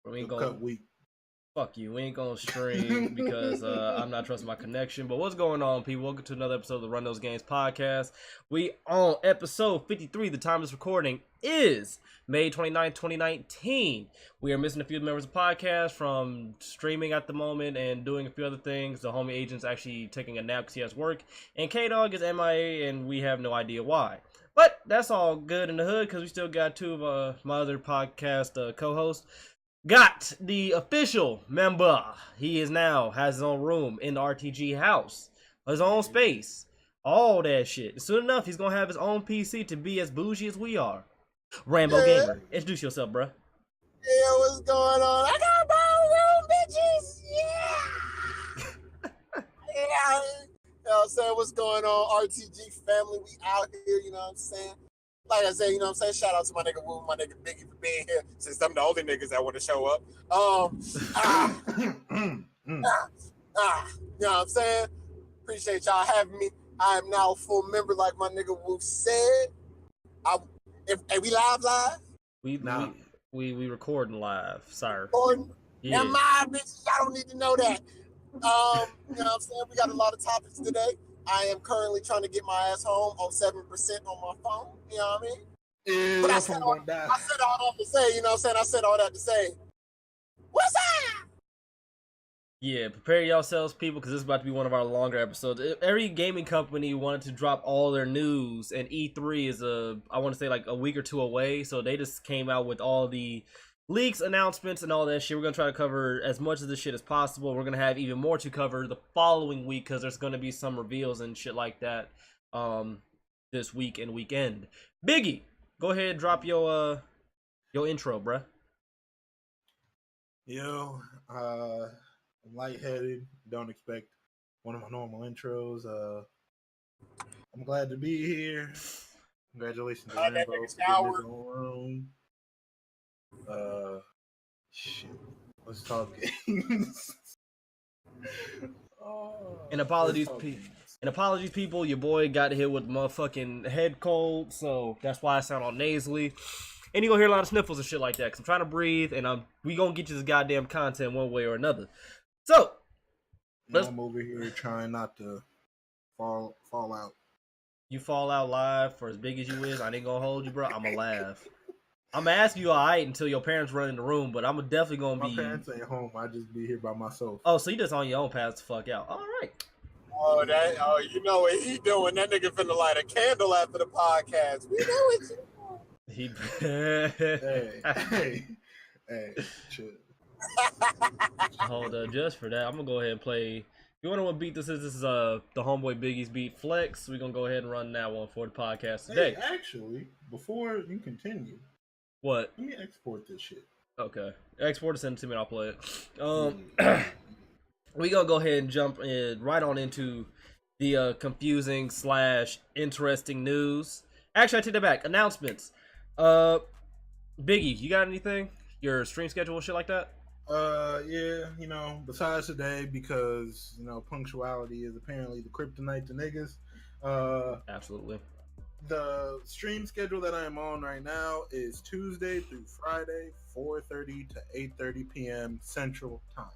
We ain't gonna fuck you. We ain't gonna stream because I'm not trusting my connection. But what's going on, people? Welcome to another episode of the Run Those Games podcast. We on episode 53. The time of this recording is May 29th, 2019. We are missing a few members of the podcast from streaming at the moment and doing a few other things. The homie agent's actually taking a nap because he has work. And K-Dog is MIA and we have no idea why. But that's all good in the hood because we still got two of my other podcast co-hosts. Got the official member. He is now has his own room in the RTG house, his own space, all that shit. Soon enough, he's gonna have his own PC to be as bougie as we are. Rambo Gamer, introduce yourself, bruh. Yeah, what's going on? I got my own room, bitches. Yeah. Yeah. You know what I'm saying? What's going on, RTG family? We out here, you know what I'm saying? Like I said, you know what I'm saying? Shout out to my nigga Woo, my nigga Biggie for being here, since I'm the only niggas that want to show up. You know what I'm saying? Appreciate y'all having me. I am now a full member, like my nigga Woo said. If we live? We recording live, sir. Recording? Yeah. Now my bitch, y'all don't need to know that. You know what I'm saying? We got a lot of topics today. I am currently trying to get my ass home on 7% on my phone. You know what I mean? But I said all that to say, you know what I'm saying? I said all that to say, what's up? Yeah, prepare yourselves, people, because this is about to be one of our longer episodes. Every gaming company wanted to drop all their news, and E3 is I want to say like a week or two away, so they just came out with all the leaks, announcements, and all that shit. We're going to try to cover as much of this shit as possible. We're going to have even more to cover the following week, because there's going to be some reveals and shit like that this week and weekend. Biggie, go ahead and drop your intro, bruh. Yo, I'm lightheaded. Don't expect one of my normal intros. I'm glad to be here. Congratulations to Rambo for getting his own room. Shit. Let's talk games. And apologies, people. Your boy got hit with motherfucking head cold, so that's why I sound all nasally. And you gonna hear a lot of sniffles and shit like that, because I'm trying to breathe, and we gonna get you this goddamn content one way or another. So, I'm over here trying not to fall out. You fall out live for as big as you is, I ain't gonna hold you, bro. I'ma laugh. I'm gonna ask you alright until your parents run in the room, but I'm definitely gonna be. My parents ain't home. I just be here by myself. Oh, so you just on your own, pass the fuck out. All right. Oh, you know what he doing? That nigga finna light a candle after the podcast. We know what you doing. Hey, chill. Hold up, just for that, I'm gonna go ahead and play. You wanna know what beat this is? This is the homeboy Biggie's beat Flex. We're gonna go ahead and run that one for the podcast today. Hey, actually, before you continue. What? Let me export this shit. Okay. Export it, send it to me and I'll play it. We gonna go ahead and jump right on into the confusing / interesting news. Actually, I take that back. Announcements. Biggie, you got anything? Your stream schedule and shit like that? Yeah, you know, besides today, because, you know, punctuality is apparently the kryptonite to niggas. Absolutely. The stream schedule that I am on right now is Tuesday through Friday, 4:30 to 8:30 p.m. Central Time.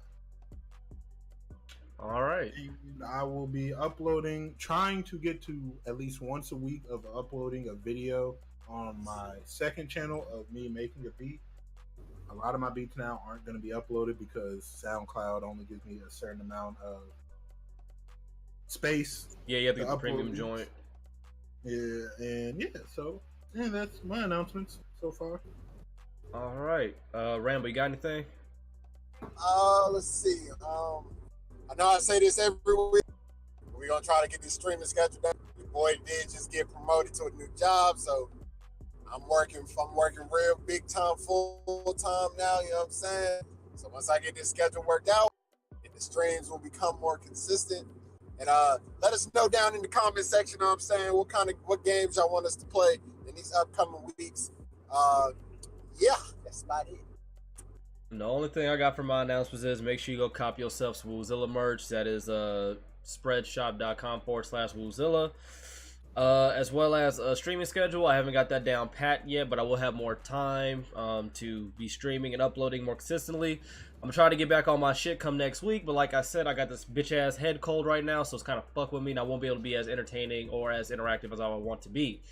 All right. And I will be trying to get to at least once a week of uploading a video on my second channel of me making a beat. A lot of my beats now aren't going to be uploaded because SoundCloud only gives me a certain amount of space. Yeah, you have to get the premium joint. Yeah, so that's my announcements so far. All right, Rambo, you got anything? Let's see. I know I say this every week. We're gonna try to get this streaming schedule done. Your boy did just get promoted to a new job, so I'm working real big time, full time now. You know what I'm saying? So once I get this schedule worked out, and the streams will become more consistent. And let us know down in the comment section, you know what I'm saying, what games y'all want us to play in these upcoming weeks. Yeah, that's about it. The only thing I got for my announcements is make sure you go copy yourself some Woozilla merch. That is spreadshop.com/Woozilla. As well as a streaming schedule. I haven't got that down pat yet, but I will have more time to be streaming and uploading more consistently. I'm gonna try to get back on my shit come next week, but like I said, I got this bitch ass head cold right now, so it's kind of fuck with me, and I won't be able to be as entertaining or as interactive as I want to be.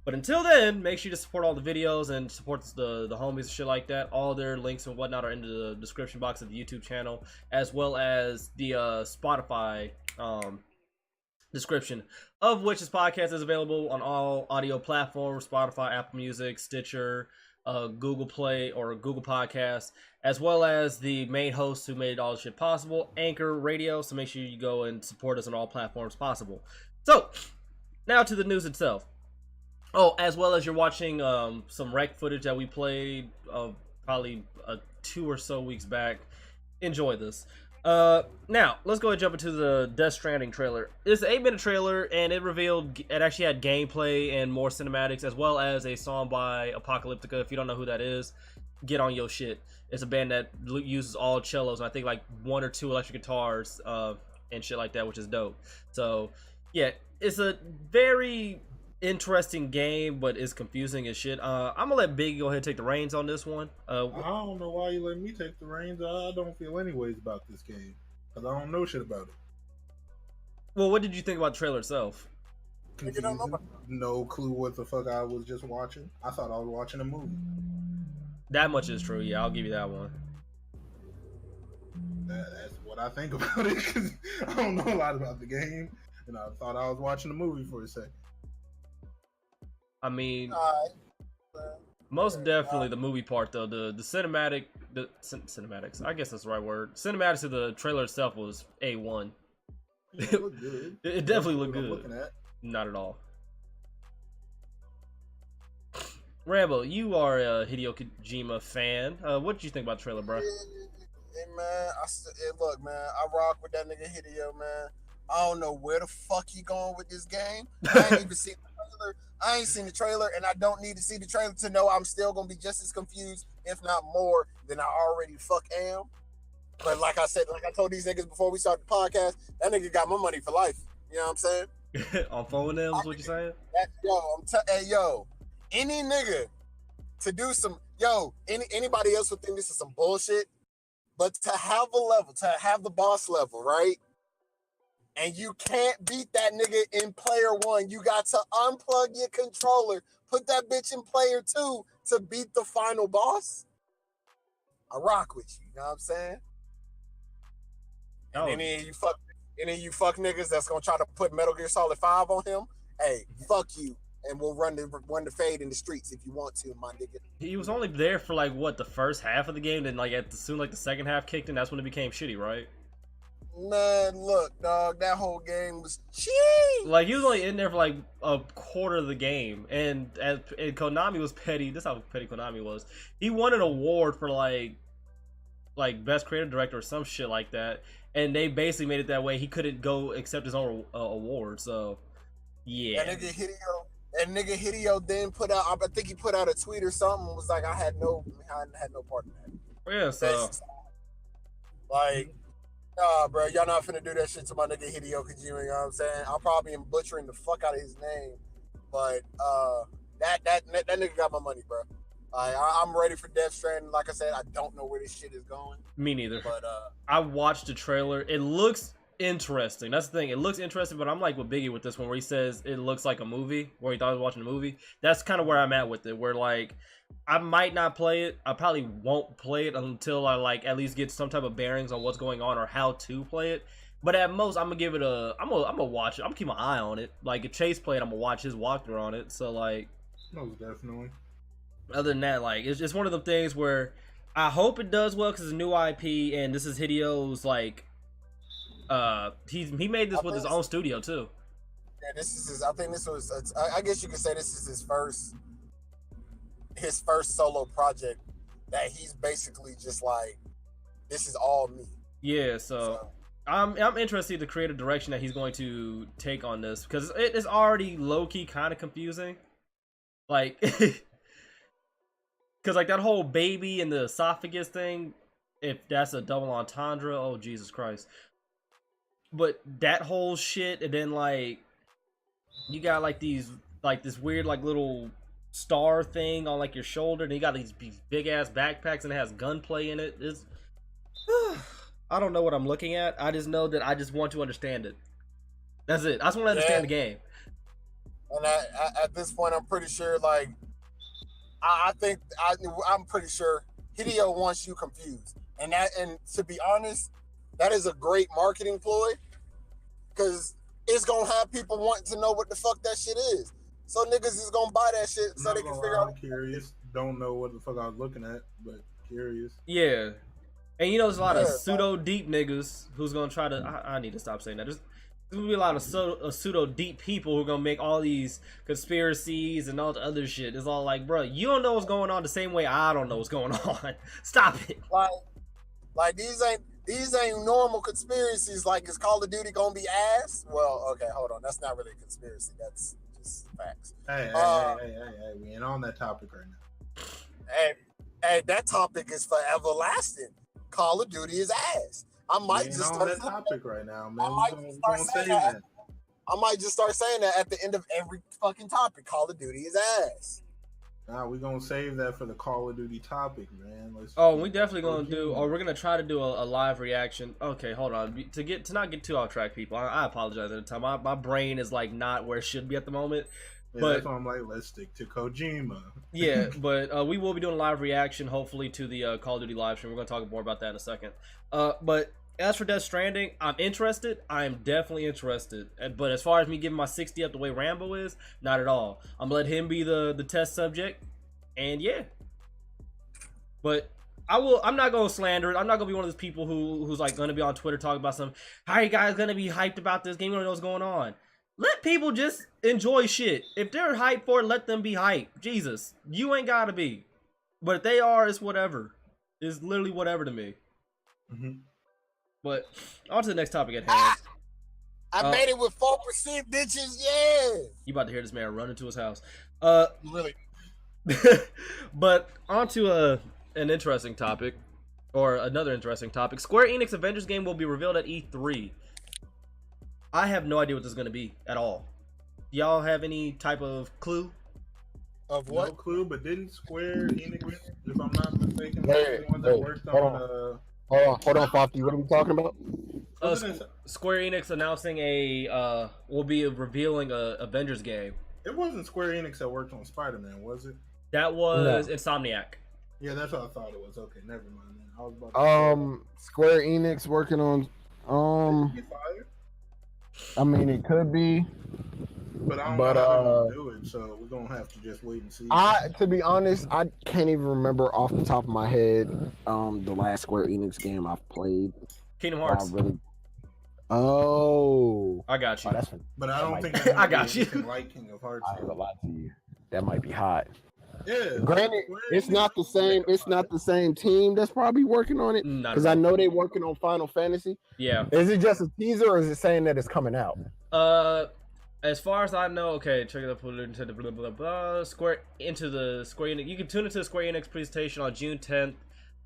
But until then, make sure to support all the videos and support the homies and shit like that. All their links and whatnot are in the description box of the YouTube channel, as well as the Spotify description, of which this podcast is available on all audio platforms: Spotify, Apple Music, Stitcher, Google Play or Google Podcasts, as well as the main host who made all this shit possible, Anchor Radio. So make sure you go and support us on all platforms possible. So now to the news itself. Oh, as well as you're watching some rec footage that we played probably 2 or so weeks back. Enjoy this. Now let's go and jump into the Death Stranding trailer. It's an 8-minute trailer, and it actually had gameplay and more cinematics, as well as a song by Apocalyptica. If you don't know who that is, get on your shit. It's a band that uses all cellos, and I think like 1 or 2 electric guitars and shit like that, which is dope. So yeah, it's a very interesting game, but it's confusing as shit. I'm gonna let Biggie go ahead and take the reins on this one. I don't know why you let me take the reins. I don't feel anyways about this game because I don't know shit about it. Well, what did you think about the trailer itself? Confusing. No clue what the fuck I was just watching. I thought I was watching a movie. That much is true. Yeah, I'll give you that one. That's what I think about it because I don't know a lot about the game, and I thought I was watching a movie for a second. I mean, most definitely the movie part though. The cinematics. I guess that's the right word. Cinematics of the trailer itself was A1. Yeah, it looked good. It definitely looked good. Looking at. Not at all. Rambo, you are a Hideo Kojima fan. What did you think about the trailer, bro? Hey man, look, man, I rock with that nigga Hideo, man. I don't know where the fuck he going with this game. I ain't even seen the trailer. I ain't seen the trailer, and I don't need to see the trailer to know I'm still gonna be just as confused, if not more, than I already fuck am. But like I said, like I told these niggas before we started the podcast, that nigga got my money for life. You know what I'm saying? On phone them is what you saying? Yo, any nigga to do some, anybody else would think this is some bullshit, but to have a level, to have the boss level, right? And you can't beat that nigga in player 1. You got to unplug your controller, put that bitch in player 2 to beat the final boss. I rock with you, you know what I'm saying? And any of you fuck niggas that's gonna try to put Metal Gear Solid 5 on him, hey, fuck you. And we'll run the fade in the streets if you want to, my nigga. He was only there for like what, the first half of the game, then like soon the second half kicked in, that's when it became shitty, right? Man, look, dog, that whole game was cheap. Like, he was only in there for like a quarter of the game, and Konami was petty. This is how petty Konami was. He won an award for like best creative director or some shit like that, and they basically made it that way he couldn't go accept his own award. So yeah, that nigga Hideo then put out, I think he put out a tweet or something, was like, I had no part in that. Yeah, so like, nah, bro, y'all not finna do that shit to my nigga Hideo Kojima, you know what I'm saying? I'll probably am butchering the fuck out of his name, but that nigga got my money, bro. I'm ready for Death Stranding. Like I said, I don't know where this shit is going. Me neither. But I watched the trailer. It looks interesting. That's the thing. It looks interesting, but I'm like with Biggie with this one, where he says it looks like a movie, where he thought he was watching a movie. That's kind of where I'm at with it. Where like, I might not play it. I probably won't play it until I like at least get some type of bearings on what's going on or how to play it. But at most, I'm gonna give it a. I'm gonna watch it. I'm gonna keep my eye on it. Like if Chase played, I'm gonna watch his walkthrough on it. So like, most definitely. Other than that, like it's just one of the things where I hope it does well because it's a new IP and this is Hideo's like. He made this with his own studio too. Yeah, this is his. I think this was. I guess you could say this is his first solo project that he's basically just like, this is all me. Yeah, so I'm interested in the creative direction that he's going to take on this because it is already low key kind of confusing, like. Because like that whole baby and the esophagus thing, if that's a double entendre, oh Jesus Christ. But that whole shit, and then like you got like these like this weird like little star thing on like your shoulder, and you got these big ass backpacks, and it has gunplay in it. It's I don't know what I'm looking at. I just know that I just want to understand it. That's it. I just want to understand the game. And at this point, I'm pretty sure, like, I'm pretty sure Hideo wants you confused. And to be honest, that is a great marketing ploy, because it's gonna have people wanting to know what the fuck that shit is. So niggas is gonna buy that shit so they can figure out. I'm curious. Don't know what the fuck I was looking at, but curious. Yeah. And you know, there's a lot of pseudo deep niggas who's gonna try to. I need to stop saying that. There's gonna be a lot of pseudo deep people who are gonna make all these conspiracies and all the other shit. It's all like, bro, you don't know what's going on the same way I don't know what's going on. Stop it. Like these ain't normal conspiracies. Like, is Call of Duty gonna be ass? Well, okay, hold on. That's not really a conspiracy. That's just facts. Hey, we ain't on that topic right now. Hey, that topic is forever lasting. Call of Duty is ass. I might just start that topic right now, man. I might just start saying that at the end of every fucking topic. Call of Duty is ass. Nah, we're gonna save that for the Call of Duty topic, man. We definitely gonna do, or we're gonna try to do a live reaction. Okay, hold on. To not get too off track, people. I apologize at the time. My brain is like not where it should be at the moment. Yeah, but that's why I'm like, let's stick to Kojima. Yeah, but we will be doing a live reaction, hopefully, to the Call of Duty live stream. We're going to talk more about that in a second. But as for Death Stranding, I'm interested. I am definitely interested. But as far as me giving my 60 up the way Rambo is, not at all. I'm going to let him be the test subject. And yeah. But I'm not going to slander it. I'm not going to be one of those people who's like going to be on Twitter talking about some, how are you guys going to be hyped about this game? You don't know what's going on. Let people just enjoy shit. If they're hyped for it, let them be hyped. Jesus, you ain't gotta be. But if they are, it's whatever. It's literally whatever to me. Mm-hmm. But on to the next topic at hand. I made it with 4%, bitches. Yeah. You about to hear this man run into his house. Really? But on to an interesting topic, or another interesting topic. Square Enix Avengers game will be revealed at E3. I have no idea what this is going to be at all. Y'all have any type of clue? Of what? No clue, but didn't Square Enix, if I'm not mistaken, the one that worked on... Hold on, Fofty. What are we talking about? Square Enix announcing will be revealing a Avengers game. It wasn't Square Enix that worked on Spider-Man, was it? That was Insomniac. Yeah, that's what I thought it was. Okay, never mind. Then. I was about to Square Enix working on I mean, it could be, but I don't know how to do it, so we're gonna have to just wait and see. To be honest, I can't even remember off the top of my head the last Square Enix game I've played. Kingdom Hearts. Oh, I got you. But I don't think I got you. Like Kingdom Hearts. I ain't gonna lie to you. That might be hot. Yeah. Granted, it's not the same. It's not the same team that's probably working on it, because I know they're working on Final Fantasy. Yeah. Is it just a teaser, or is it saying that it's coming out? As far as I know, okay, check it out. Put it into the blah blah blah. Square Enix. You can tune into the Square Enix presentation on June 10th,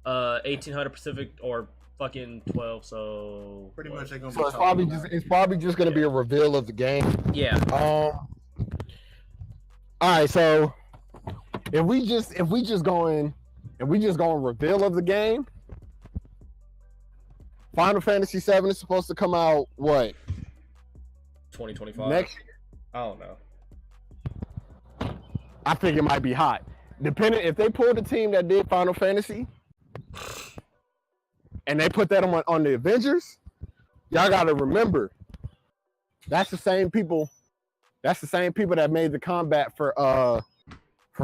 1800 Pacific, or fucking 12. So pretty much they're gonna. So it's probably just gonna be a reveal of the game. Yeah. All right, so. If we just going reveal of the game, Final Fantasy VII is supposed to come out what? 2025. Next year? I don't know. I think it might be hot. Depending if they pull the team that did Final Fantasy and they put that on the Avengers, y'all gotta remember that's the same people that made the combat for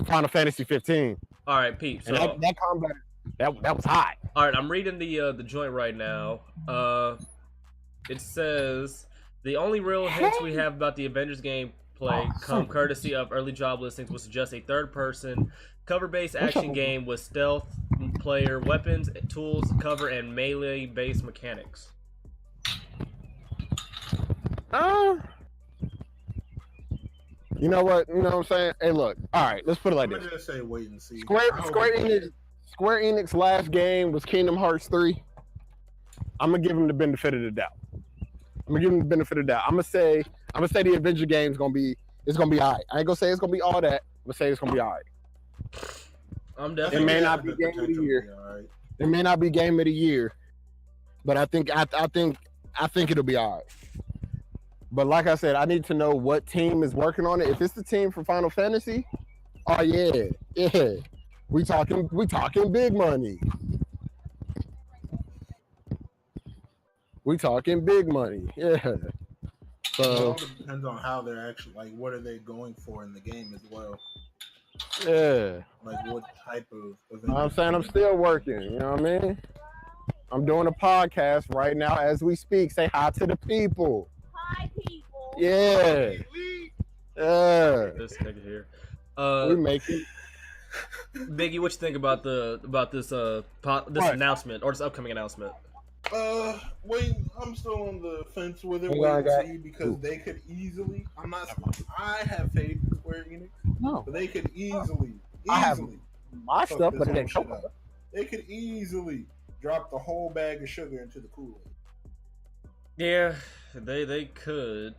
Final Fantasy 15. All right, Pete. So that combat that was hot. All right, I'm reading the joint right now. It says the only real hints we have about the Avengers gameplay come courtesy of early job listings, which suggest a third-person cover-based action game with stealth player weapons, tools, cover, and melee-based mechanics. You know what? You know what I'm saying? Hey, look. All right, let's put it like this. I'm just say wait and see. Square Enix last game was Kingdom Hearts 3. I'm gonna give him the benefit of the doubt. I'm gonna say I'm gonna say the Avenger game's gonna be alright. I ain't gonna say it's gonna be all that. I'm gonna say it's gonna be alright. I'm It definitely. may not be game of the year. It may not be game of the year, but I think it'll be alright. But like I said, I need to know what team is working on it. If it's the team for Final Fantasy, oh yeah, we talking big money. We talking big money, yeah. It all depends on how they're actually like. What are they going for in the game as well? Yeah. Like what type of? I'm saying I'm still working. You know what I mean? I'm doing a podcast right now as we speak. Say hi to the people. Hi, people. Yeah. Yeah. This nigga here. We making. Biggie, what you think about this announcement or this upcoming announcement? Wait, I'm still on the fence with it. Wait, Wait and see, because they could easily. I have faith in Square Enix. No. But they could easily. I have my stuff, but it ain't shit up. They could easily drop the whole bag of sugar into the Kool-Aid. Yeah, they could.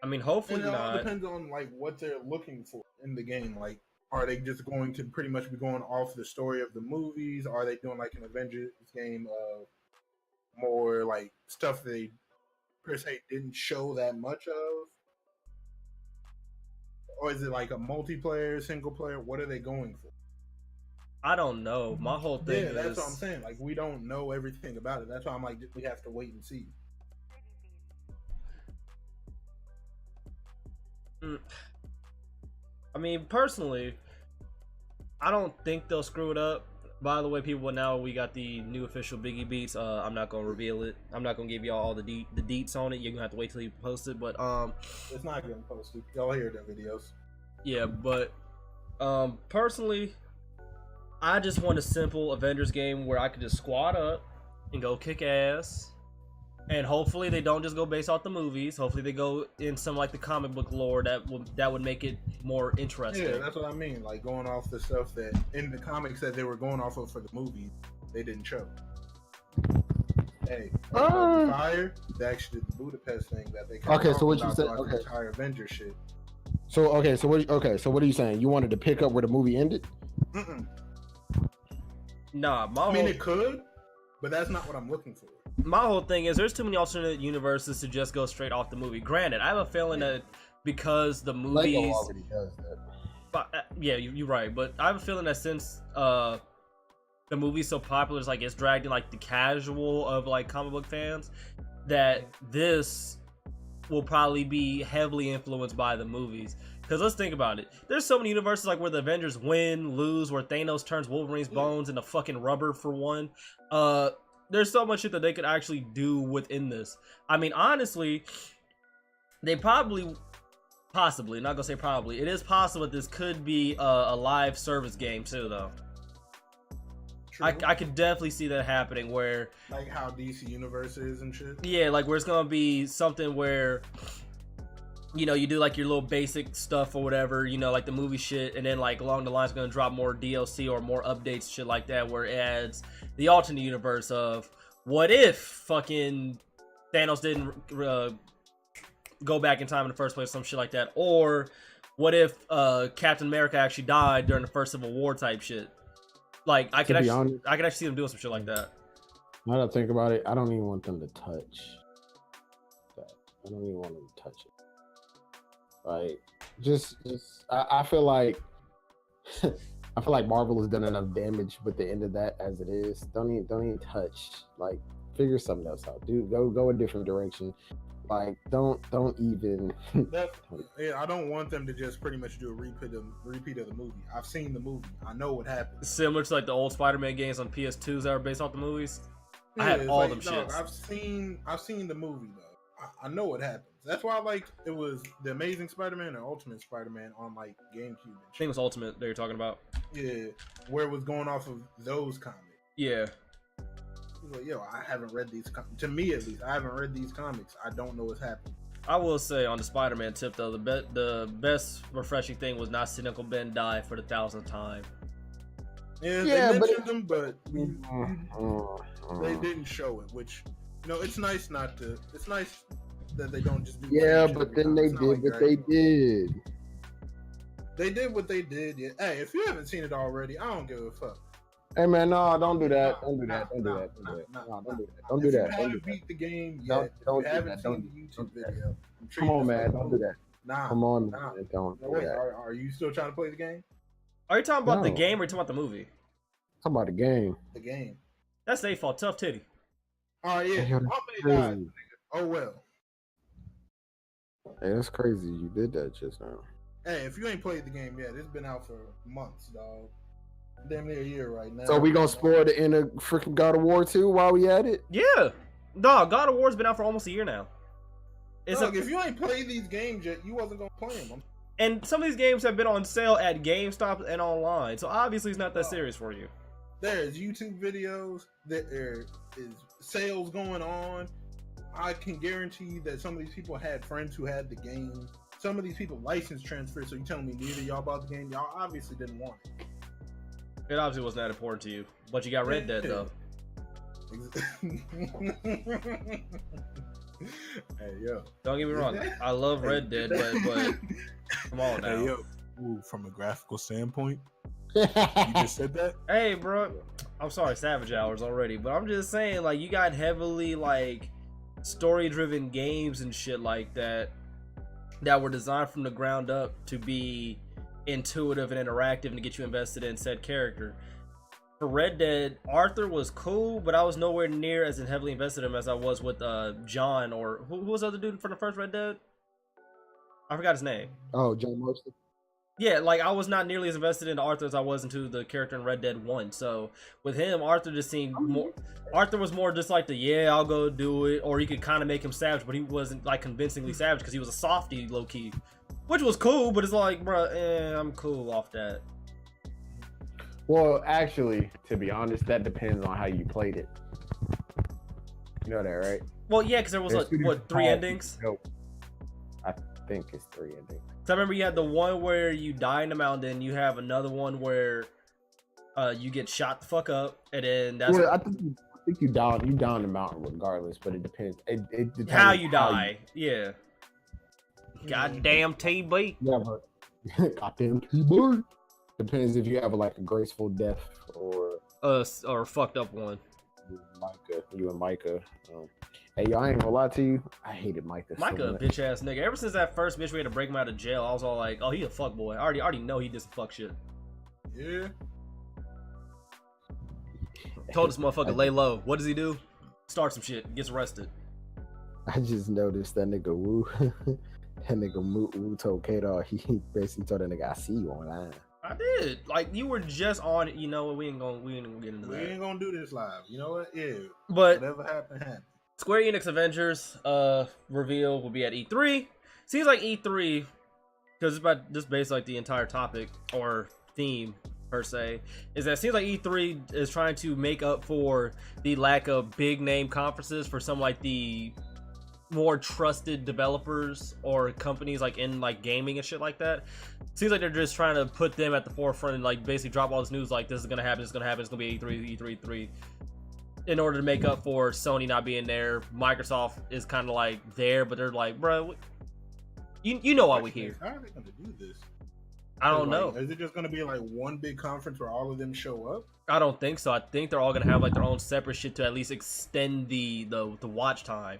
I mean, hopefully and it all not. depends on like what they're looking for in the game. Like, are they just going to pretty much be going off the story of the movies? Are they doing like an Avengers game of more like stuff they per se didn't show that much of? Or is it like a multiplayer, single player? What are they going for? I don't know. My whole thing Yeah, that's is. what I'm saying. Like, we don't know everything about it. That's why I'm like, we have to wait and see. I mean, personally, I don't think they'll screw it up. By the way, people, now we got the new official Biggie Beats. I'm not gonna reveal it. I'm not gonna give y'all all the deets on it. You're gonna have to wait till you post it. But it's not getting posted. Y'all hear the videos. Yeah, but personally, I just want a simple Avengers game where I could just squad up and go kick ass. And hopefully they don't just go based off the movies. Hopefully they go in some like the comic book lore that would make it more interesting. Yeah, that's what I mean. Like going off the stuff that in the comics that they were going off of for the movies, they didn't show. Hey, Fire, they actually did the Budapest thing that they. Okay, so what you said? Okay, entire Avengers shit. So what are you saying? You wanted to pick up where the movie ended? Nah, it could, but that's not what I'm looking for. My whole thing is there's too many alternate universes to just go straight off the movie. Granted, I have a feeling that because the movies Lego already does that. But, yeah, you're right. But I have a feeling that since the movie's so popular, it's dragged in like the casual of like comic book fans, that this will probably be heavily influenced by the movies. Because let's think about it. There's so many universes like where the Avengers win, lose, where Thanos turns Wolverine's bones into fucking rubber for one. There's so much shit that they could actually do within this. I mean, honestly, they possibly, not gonna say probably, it is possible that this could be a live service game too, though. I could definitely see that happening where... Like how DC Universe is and shit? Yeah, like where it's gonna be something where... You know, you do like your little basic stuff or whatever, you know, like the movie shit, and then like along the line it's gonna drop more DLC or more updates, shit like that, where it adds the alternate universe of what if fucking Thanos didn't go back in time in the first place, some shit like that, or what if Captain America actually died during the first Civil War type shit. Like I could actually see them doing some shit like that. Now that I think about it, I don't even want them to touch that. I don't even want them to touch it. Like, I feel like Marvel has done enough damage with the end of that as it is. Don't even touch. Like, figure something else out. Dude, go a different direction. Like, don't even. Yeah, I don't want them to just pretty much do a repeat of the movie. I've seen the movie. I know what happened. Similar to like the old Spider-Man games on PS2s that were based off the movies. Yeah, I have all them shits. shits. I've seen the movie though. I know what happens. That's why I like it was the Amazing Spider-Man and Ultimate Spider-Man on like GameCube. I think it was Ultimate that you're talking about. Yeah, where it was going off of those comics. Yeah. Like, yo, I haven't read these. To me, at least, I haven't read these comics. I don't know what's happening. I will say on the Spider-Man tip though, the best refreshing thing was not seeing Uncle Ben die for the 1,000th time. Yeah, they mentioned them, but they didn't show it. Which, you know, it's nice not to. It's nice that they don't just do. Yeah, but then they did what they did. They did what they did. Yeah. Hey, if you haven't seen it already, I don't give a fuck. Hey man, no, don't do that. Don't do that. Don't do that. Don't do that. Don't do that. If you haven't beat the game yet, don't if you haven't do that. seen the YouTube video, Come on, man. Don't do that. Nah. Come on, man. Don't do Wait, that. are you still trying to play the game? Are you talking about the No. game or are you talking about the movie? Talking about the game. The game. That's their fault. Tough titty. Oh yeah. Hey, yo, My that's man died, crazy. nigga. Oh well. Hey, that's crazy. You did that just now. Hey, if you ain't played the game yet, it's been out for months, dog. Damn near a year right now. So we gonna spoil the end of freaking God of War 2 while we at it? Yeah. Dog, God of War's been out for almost a year now. If you ain't played these games yet, you wasn't gonna play them. And some of these games have been on sale at GameStop and online, so obviously it's not that serious for you. There's YouTube videos, there is sales going on. I can guarantee you that some of these people had friends who had the game. Some of these people license transferred, so you telling me neither y'all bought the game? Y'all obviously didn't want it. It obviously wasn't that important to you, but you got Red Dead though. Hey yo, Don't get me wrong, I love Red Dead, but come on now. Hey yo, ooh, from a graphical standpoint, you just said that. Hey, bro, I'm sorry, Savage Hours already, but I'm just saying, like, you got heavily like story-driven games and shit like that were designed from the ground up to be intuitive and interactive and to get you invested in said character. For Red Dead, Arthur was cool, but I was nowhere near as heavily invested in him as I was with John, or who was the other dude from the first Red Dead? I forgot his name. Oh, John Marston. Yeah, like I was not nearly as invested in Arthur as I was into the character in Red Dead 1. So with him, Arthur just seemed more. Arthur was more just like I'll go do it, or you could kind of make him savage, but he wasn't like convincingly savage because he was a softie, low key, which was cool. But it's like, bro, I'm cool off that. Well, actually, to be honest, that depends on how you played it. You know that, right? Well, yeah, because there was like what 3 endings? No, I think it's 3 endings. So I remember you had the one where you die in the mountain. You have another one where you get shot the fuck up, and then that's. Well, I think you down the mountain regardless, but it depends. It depends how you die. Yeah. Goddamn TB. Yeah, but goddamn T-boy. Depends if you have like a graceful death or a fucked up one. You and Micah. Hey, y'all, I ain't gonna lie to you. I hated Micah. Micah, so a bitch ass nigga. Ever since that first bitch we had to break him out of jail, I was all like, oh, he a fuck boy. I already know he did some fuck shit. Yeah. Told this motherfucker lay low. What does he do? Start some shit. Gets arrested. I just noticed that nigga Wu. That nigga Wu told K-Dog, he basically told that nigga, I see you online. I did. Like, you were just on it. You know what? We ain't gonna get into that. We ain't gonna do this live. You know what? Yeah. But whatever happened. Square Enix Avengers reveal will be at E3. Seems like E3, because it's about just based like the entire topic or theme per se, is that it seems like E3 is trying to make up for the lack of big name conferences for some like the more trusted developers or companies like in like gaming and shit like that. Seems like they're just trying to put them at the forefront and like basically drop all this news like this is gonna happen, it's gonna be E3 in order to make up for Sony not being there. Microsoft is kind of like there, but they're like, bro, you know why we here. How are they gonna do this? I don't know. Is it just gonna be like one big conference where all of them show up? I don't think so. I think they're all gonna have like their own separate shit to at least extend the watch time.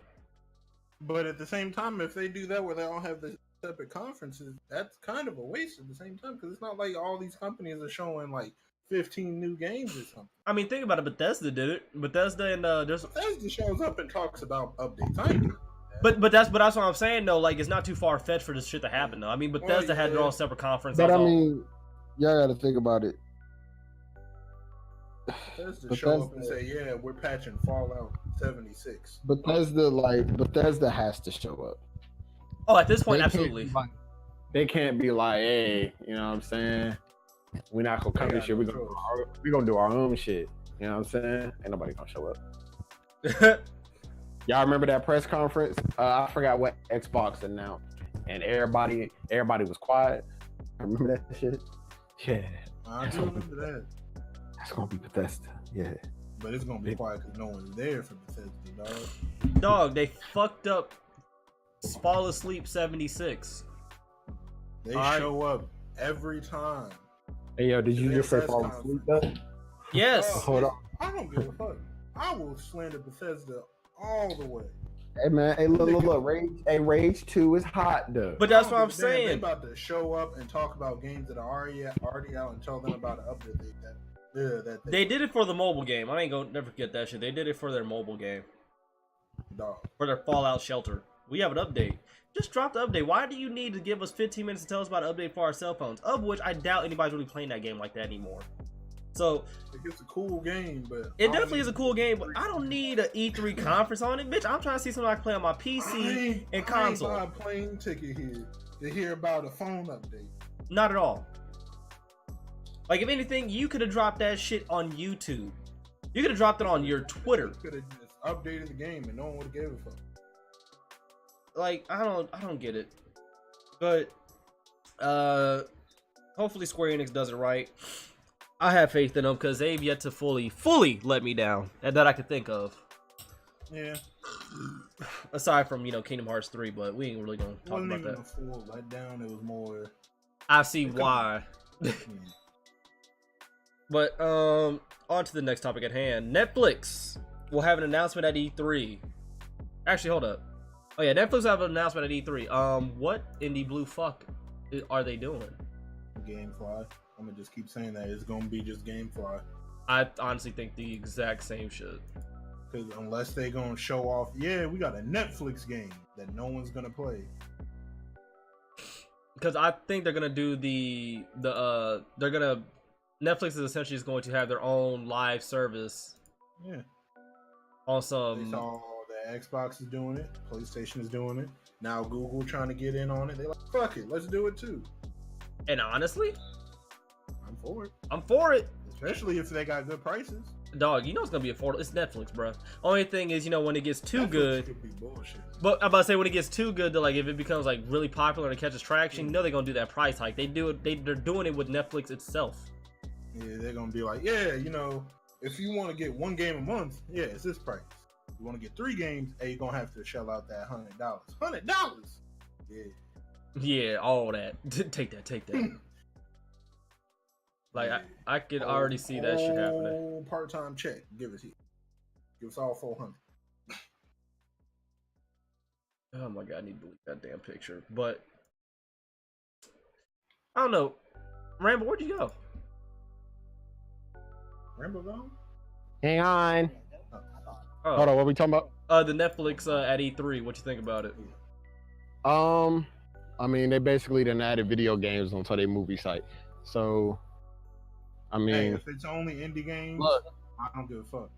But at the same time, if they do that where they all have the separate conferences, that's kind of a waste at the same time, because it's not like all these companies are showing like 15 new games or something. I mean, think about it. Bethesda did it. Bethesda and Bethesda shows up and talks about updates. I do. But that's what I'm saying though. Like, it's not too far fetched for this shit to happen though. I mean, Bethesda had their own separate conference. But I mean, y'all got to think about it. Bethesda show up and say, "Yeah, we're patching Fallout 76." Bethesda has to show up. Oh, at this point, absolutely. They can't be like, hey, you know what I'm saying? We're not gonna come this shit. We're gonna do our own shit. You know what I'm saying? Ain't nobody gonna show up. Y'all remember that press conference? I forgot what Xbox announced, and everybody was quiet. Remember that shit? Yeah. I do remember that. That's gonna be Bethesda. Yeah. But it's gonna be quiet because no one's there for Bethesda, dog. Dog, they fucked up Fall Asleep 76. They show up every time. Hey, yo, did you just say fall asleep, though? Yes. Hold on. I don't give a fuck. I will slander Bethesda all the way. Hey, man. Hey, look. Rage 2 is hot, though. But that's what I'm saying. They about to show up and talk about games that are already out and tell them about an update that they did it for the mobile game. I ain't gonna never forget that shit. They did it for their mobile game. Dog. For their Fallout Shelter. We have an update. Just drop the update. Why do you need to give us 15 minutes to tell us about an update for our cell phones? Of which I doubt anybody's really playing that game like that anymore. So it's a cool game, but it definitely is a cool game. But I don't need an E3 conference on it, bitch. I'm trying to see something I can play on my PC and console. I ain't buy a plane ticket here to hear about a phone update. Not at all. Like, if anything, you could have dropped that shit on YouTube. You could have dropped it on your Twitter. You could have just updated the game and no one would have gave a fuck. Like, I don't get it. But hopefully Square Enix does it right. I have faith in them because they've yet to fully let me down that I could think of. Yeah. Aside from, Kingdom Hearts 3, but we ain't really gonna talk about that. It wasn't even a full letdown. It was more. I see why. But on to the next topic at hand. Netflix will have an announcement at E3. Actually, hold up. Oh yeah, Netflix will have an announcement at E3. What indie blue fuck are they doing? Gamefly. I'm gonna just keep saying that it's gonna be just Gamefly. I honestly think the exact same shit. Because unless they gonna show off, yeah, we got a Netflix game that no one's gonna play. Because I think they're gonna do Netflix is essentially just going to have their own live service. Yeah. On some. They saw that Xbox is doing it, PlayStation is doing it. Now Google trying to get in on it. They're like, fuck it, let's do it too. And honestly, I'm for it. I'm for it. Especially if they got good prices. Dog, it's gonna be affordable. It's Netflix, bro. Only thing is, when it gets too Netflix good. Could be bullshit. But I'm about to say, when it gets too good, like if it becomes like really popular and it catches traction, they're gonna do that price hike. They do it. They're doing it with Netflix itself. Yeah, they're gonna be like, yeah, if you want to get one game a month, yeah, it's this price. You want to get 3 games, hey, you're gonna have to shell out that $100. $100. Yeah. Yeah, all that. Take that. Like I could already see that shit happening. Part-time check, give us here. Give us all 400. Oh my god, I need to delete that damn picture. But I don't know. Rambo, where'd you go? Rambo gone? Hang on. Oh. Hold on, what are we talking about? The Netflix at E3. What you think about it? I mean, they basically done added video games onto their movie site. So, I mean, hey, if it's only indie games, look, I don't give a fuck.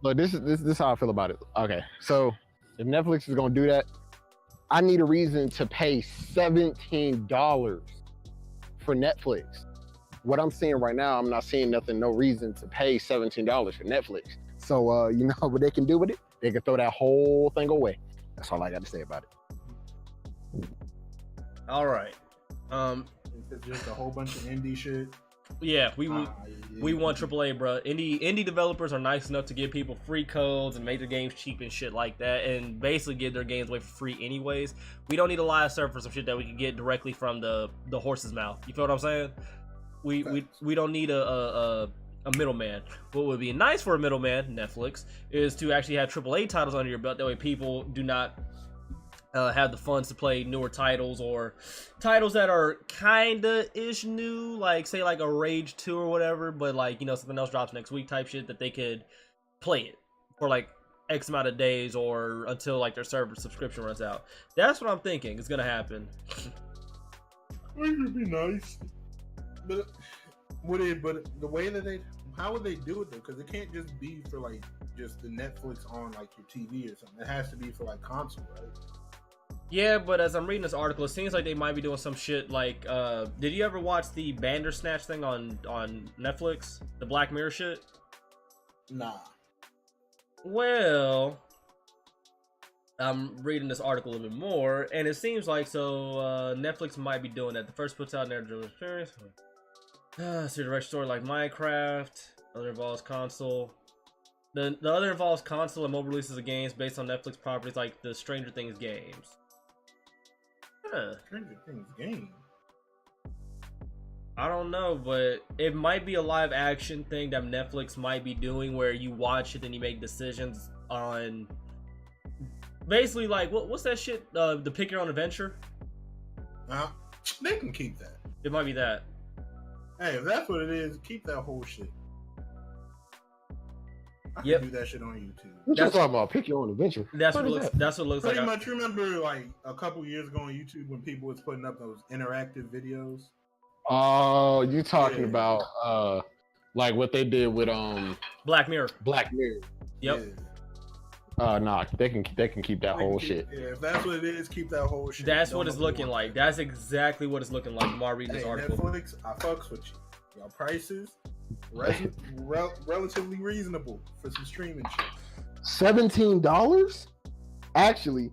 Look, this is how I feel about it. Okay, so if Netflix is gonna do that, I need a reason to pay $17 for Netflix. What I'm seeing right now, I'm not seeing no reason to pay $17 for Netflix. So, what they can do with it? They can throw that whole thing away. That's all I got to say about it. All right. It's just a whole bunch of indie shit. Yeah, we want AAA, bro. Indie developers are nice enough to give people free codes and make their games cheap and shit like that, and basically give their games away for free anyways. We don't need a live server for some shit that we can get directly from the horse's mouth. You feel what I'm saying? We don't need a middleman. What would be nice for a middleman, Netflix, is to actually have AAA titles under your belt. That way people do not have the funds to play newer titles or titles that are kinda ish new, like say like a Rage 2 or whatever, but like something else drops next week type shit that they could play it for like X amount of days or until like their server subscription runs out. That's what I'm thinking is gonna happen. It would be nice, but the way that how would they do it though? Because it can't just be for like just the Netflix on like your TV or something. It has to be for like console, right? Yeah, but as I'm reading this article, it seems like they might be doing some shit like, did you ever watch the Bandersnatch thing on Netflix? The Black Mirror shit? Nah. Well, I'm reading this article a little bit more, and it seems like Netflix might be doing that. The first puts out narrative experience. See the right story like Minecraft. Other involves console. The other involves console and mobile releases of games based on Netflix properties like the Stranger Things games. Huh. Stranger Things game. I don't know, but it might be a live action thing that Netflix might be doing where you watch it and you make decisions on basically like what's that shit? The Pick Your Own Adventure? They can keep that. It might be that. Hey, if that's what it is, keep that whole shit. I Yep. can do that shit on YouTube. What you talking about? Pick Your Own Adventure. That's what it looks Pretty like. much. Remember, like a couple years ago on YouTube when people was putting up those interactive videos. Oh, you talking about like what they did with Black Mirror. Black Mirror. Yep. Yeah. Nah, they can keep that whole shit. Yeah, if that's what it is, keep that whole shit. That's what it's looking like. That's exactly what it's looking like while reading this article. Netflix, I fucks with you. Y'all prices relatively reasonable for some streaming shit. $17? Actually,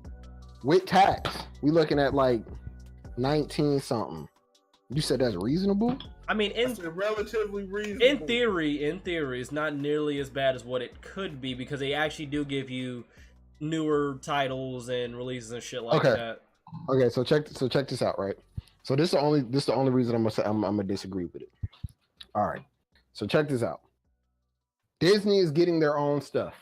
with tax, we looking at like 19 something. You said that's reasonable? I mean, relatively reasonable. in theory, it's not nearly as bad as what it could be because they actually do give you newer titles and releases and shit like that. Okay, so check this out, right? So this is the only reason I'm gonna disagree with it. All right. So check this out. Disney is getting their own stuff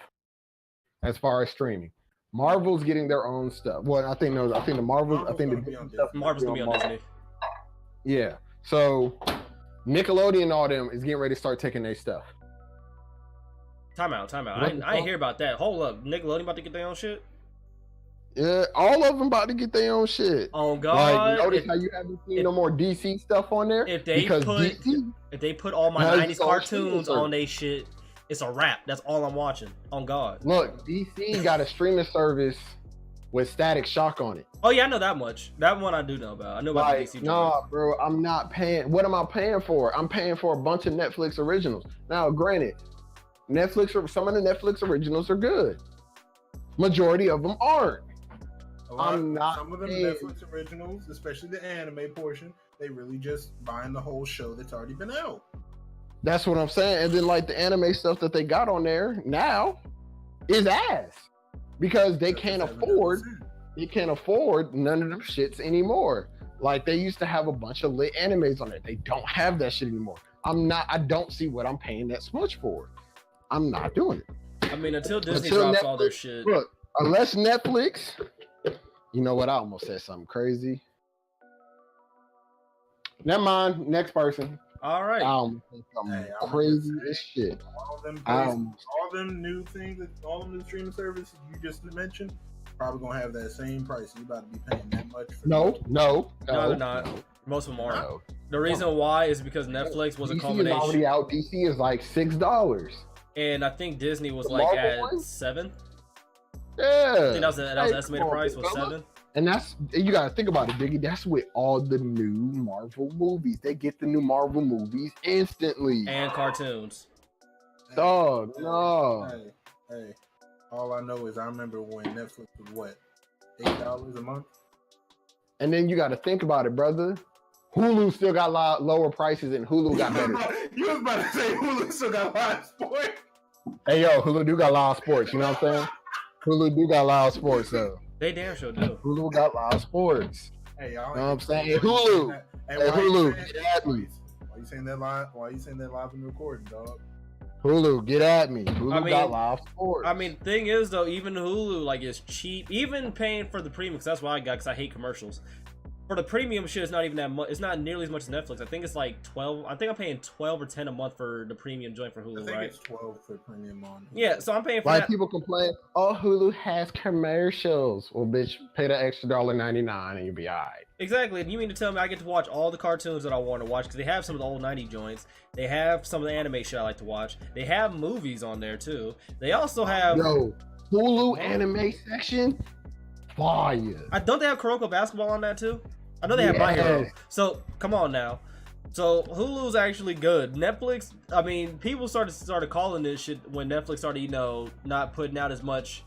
as far as streaming. Marvel's getting their own stuff. Well, I think the Marvel's gonna be on Disney. Yeah. So Nickelodeon and all them is getting ready to start taking their stuff. Time out. I ain't hear about that. Hold up. Nickelodeon about to get their own shit? Yeah, all of them about to get their own shit. Oh God! Like, notice how you haven't seen no more DC stuff on there? If they put all my 90s cartoons on they shit, it's a wrap. That's all I'm watching. On God. Look, DC got a streaming service with Static Shock on it. Oh yeah, I know that much. That one I do know about. I know about the DC. Nah, bro, I'm not paying. What am I paying for? I'm paying for a bunch of Netflix originals. Now, granted, some of the Netflix originals are good. Majority of them aren't. Some of them Netflix originals, especially the anime portion, they really just buying the whole show that's already been out. That's what I'm saying. And then like the anime stuff that they got on there now is ass because they can't afford none of them shits anymore. Like they used to have a bunch of lit animes on it. They don't have that shit anymore. I don't see what I'm paying that much for. I'm not doing it. I mean, until Disney drops Netflix, all their shit. Look, unless Netflix, you know what? I almost said something crazy. Never mind. Next person. All right. Crazy as shit. All them new things, all them new streaming services you just mentioned, probably gonna have that same price. You about to be paying that much for No, they're not. Most of them aren't. No. The reason why is because Netflix was a combination. DC is already out. DC is like $6. And I think Disney was like at $7. Yeah. I think that was the estimated price was $7. And you gotta think about it, Diggy. That's with all the new Marvel movies. They get the new Marvel movies instantly. And cartoons. Dog, no. Hey. All I know is I remember when Netflix was what? $8 a month? And then you gotta think about it, brother. Hulu still got lower prices and Hulu got better. You was about to say Hulu still got live sports. Hey yo, Hulu do got live sports, you know what I'm saying? Hulu do got live sports though. They damn sure do. Hulu got live sports. Hey, y'all. You know what I'm saying? Hey, Hulu. Hey, Hulu, get at me. Why you saying that live? Why you saying that live and recording, dog? Hulu, get at me. Hulu got live sports. I mean, thing is though, even Hulu like is cheap. Even paying for the premium, because that's what I got, because I hate commercials. For the premium shit, it's not even that much. It's not nearly as much as Netflix. I think it's like 12. I think I'm paying 12 or 10 a month for the premium joint for Hulu, right? It's 12 for premium on Hulu. Yeah, so I'm paying for that. People complain, oh, Hulu has commercials. Well, bitch, pay the extra $1.99 and you'll be all right. Exactly. And you mean to tell me I get to watch all the cartoons that I want to watch, because they have some of the old 90 joints. They have some of the anime shit I like to watch. They have movies on there too. They also have Hulu anime section. Fire. Don't they have Kuroko basketball on that too? I know they have My Hero. So come on now. So Hulu's actually good. Netflix, I mean, people started calling this shit when Netflix started, not putting out as much.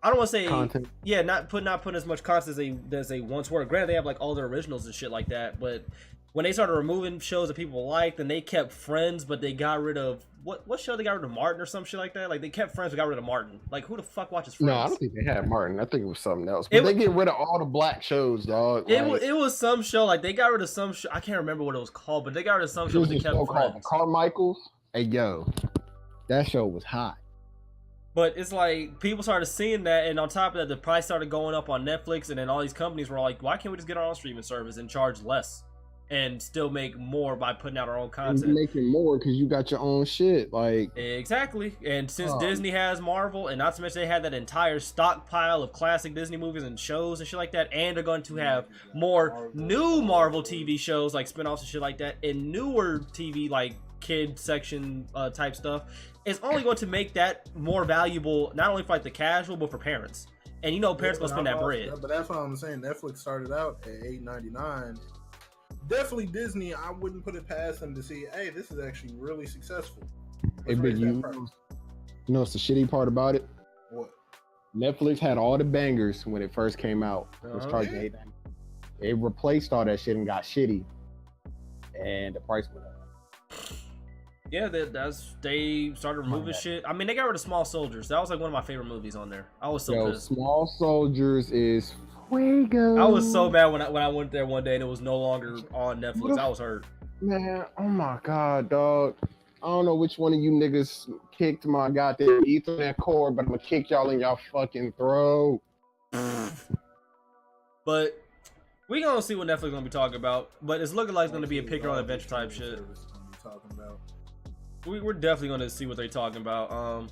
I don't want to say content. Yeah, not putting as much content as they once were. Granted, they have like all their originals and shit like that, but when they started removing shows that people liked, and they kept Friends, but they got rid of what show they got rid of Martin or some shit like that. Like they kept Friends, but got rid of Martin. Like who the fuck watches Friends? No, I don't think they had Martin. I think it was something else. But they get rid of all the black shows, dog. It was some show, like they got rid of some show. I can't remember what it was called, but they got rid of some show. They kept Friends. The Carmichaels. Hey yo, that show was hot. But it's like people started seeing that, and on top of that, the price started going up on Netflix, and then all these companies were like, "Why can't we just get our own streaming service and charge less, and still make more by putting out our own content?" You're making more because you got your own shit, like exactly. And since Disney has Marvel, and not to mention they had that entire stockpile of classic Disney movies and shows and shit like that, and they're going to have more new Marvel TV shows like spinoffs and shit like that, and newer TV like kid section type stuff. It's only going to make that more valuable, not only for like the casual, but for parents. And you know, parents gonna spend that bread. But that's what I'm saying. Netflix started out at $8.99. Definitely Disney. I wouldn't put it past them to see, hey, this is actually really successful. Hey, but you know what's the shitty part about it? What? Netflix had all the bangers when it first came out. It was charging $8.99. It replaced all that shit and got shitty, and the price went up. Yeah, they started removing shit. I mean, they got rid of Small Soldiers. That was like one of my favorite movies on there. I was so pissed. Small Soldiers is fuego. I was so mad when I went there one day and it was no longer on Netflix. I was hurt. Man, oh my god, dog. I don't know which one of you niggas kicked my goddamn Ethernet cord, but I'm gonna kick y'all in y'all fucking throat. But we gonna see what Netflix gonna be talking about. But it's looking like it's gonna be a pick your own adventure type shit. We're definitely going to see what they're talking about.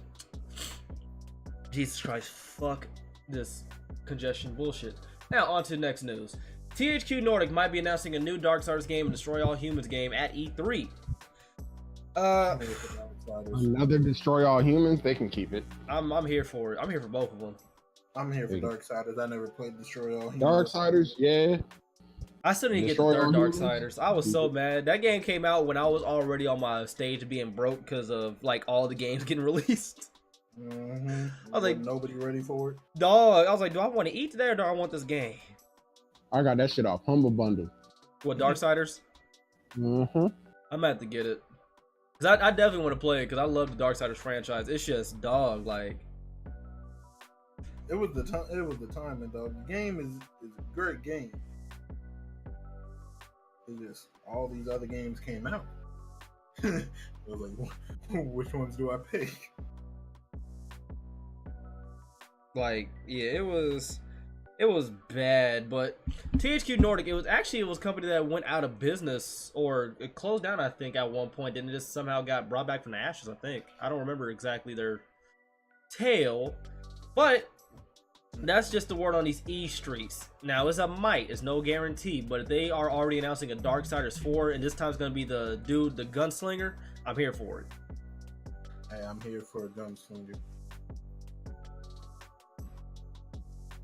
Jesus Christ, fuck this congestion bullshit. Now, on to the next news. THQ Nordic might be announcing a new Darksiders game and Destroy All Humans game at E3. Another Destroy All Humans? They can keep it. I'm here for it. I'm here for both of them. I'm here for Darksiders. I never played Destroy All Humans. Darksiders, yeah. I still didn't get the third Darksiders. I was so mad. That game came out when I was already on my stage of being broke because of like all the games getting released. Mm-hmm. I was like, nobody ready for it. Dog, I was like, do I want to eat today or do I want this game? I got that shit off Humble Bundle. What, Darksiders? Mm-hmm. I'm gonna have to get it because I definitely want to play it because I love the Darksiders franchise. It's just dog like. It was the time. It was the timing, dog. The game is a great game. It's just all these other games came out. I was like, which ones do I pick? Like, yeah, it was bad, but THQ Nordic, it was a company that went out of business or it closed down, I think, at one point, and it just somehow got brought back from the ashes, I think. I don't remember exactly their tale, but that's just the word on these E-streets. Now, it's a might. It's no guarantee. But if they are already announcing a Darksiders 4, and this time it's going to be the dude, the gunslinger, I'm here for it. Hey, I'm here for a gunslinger.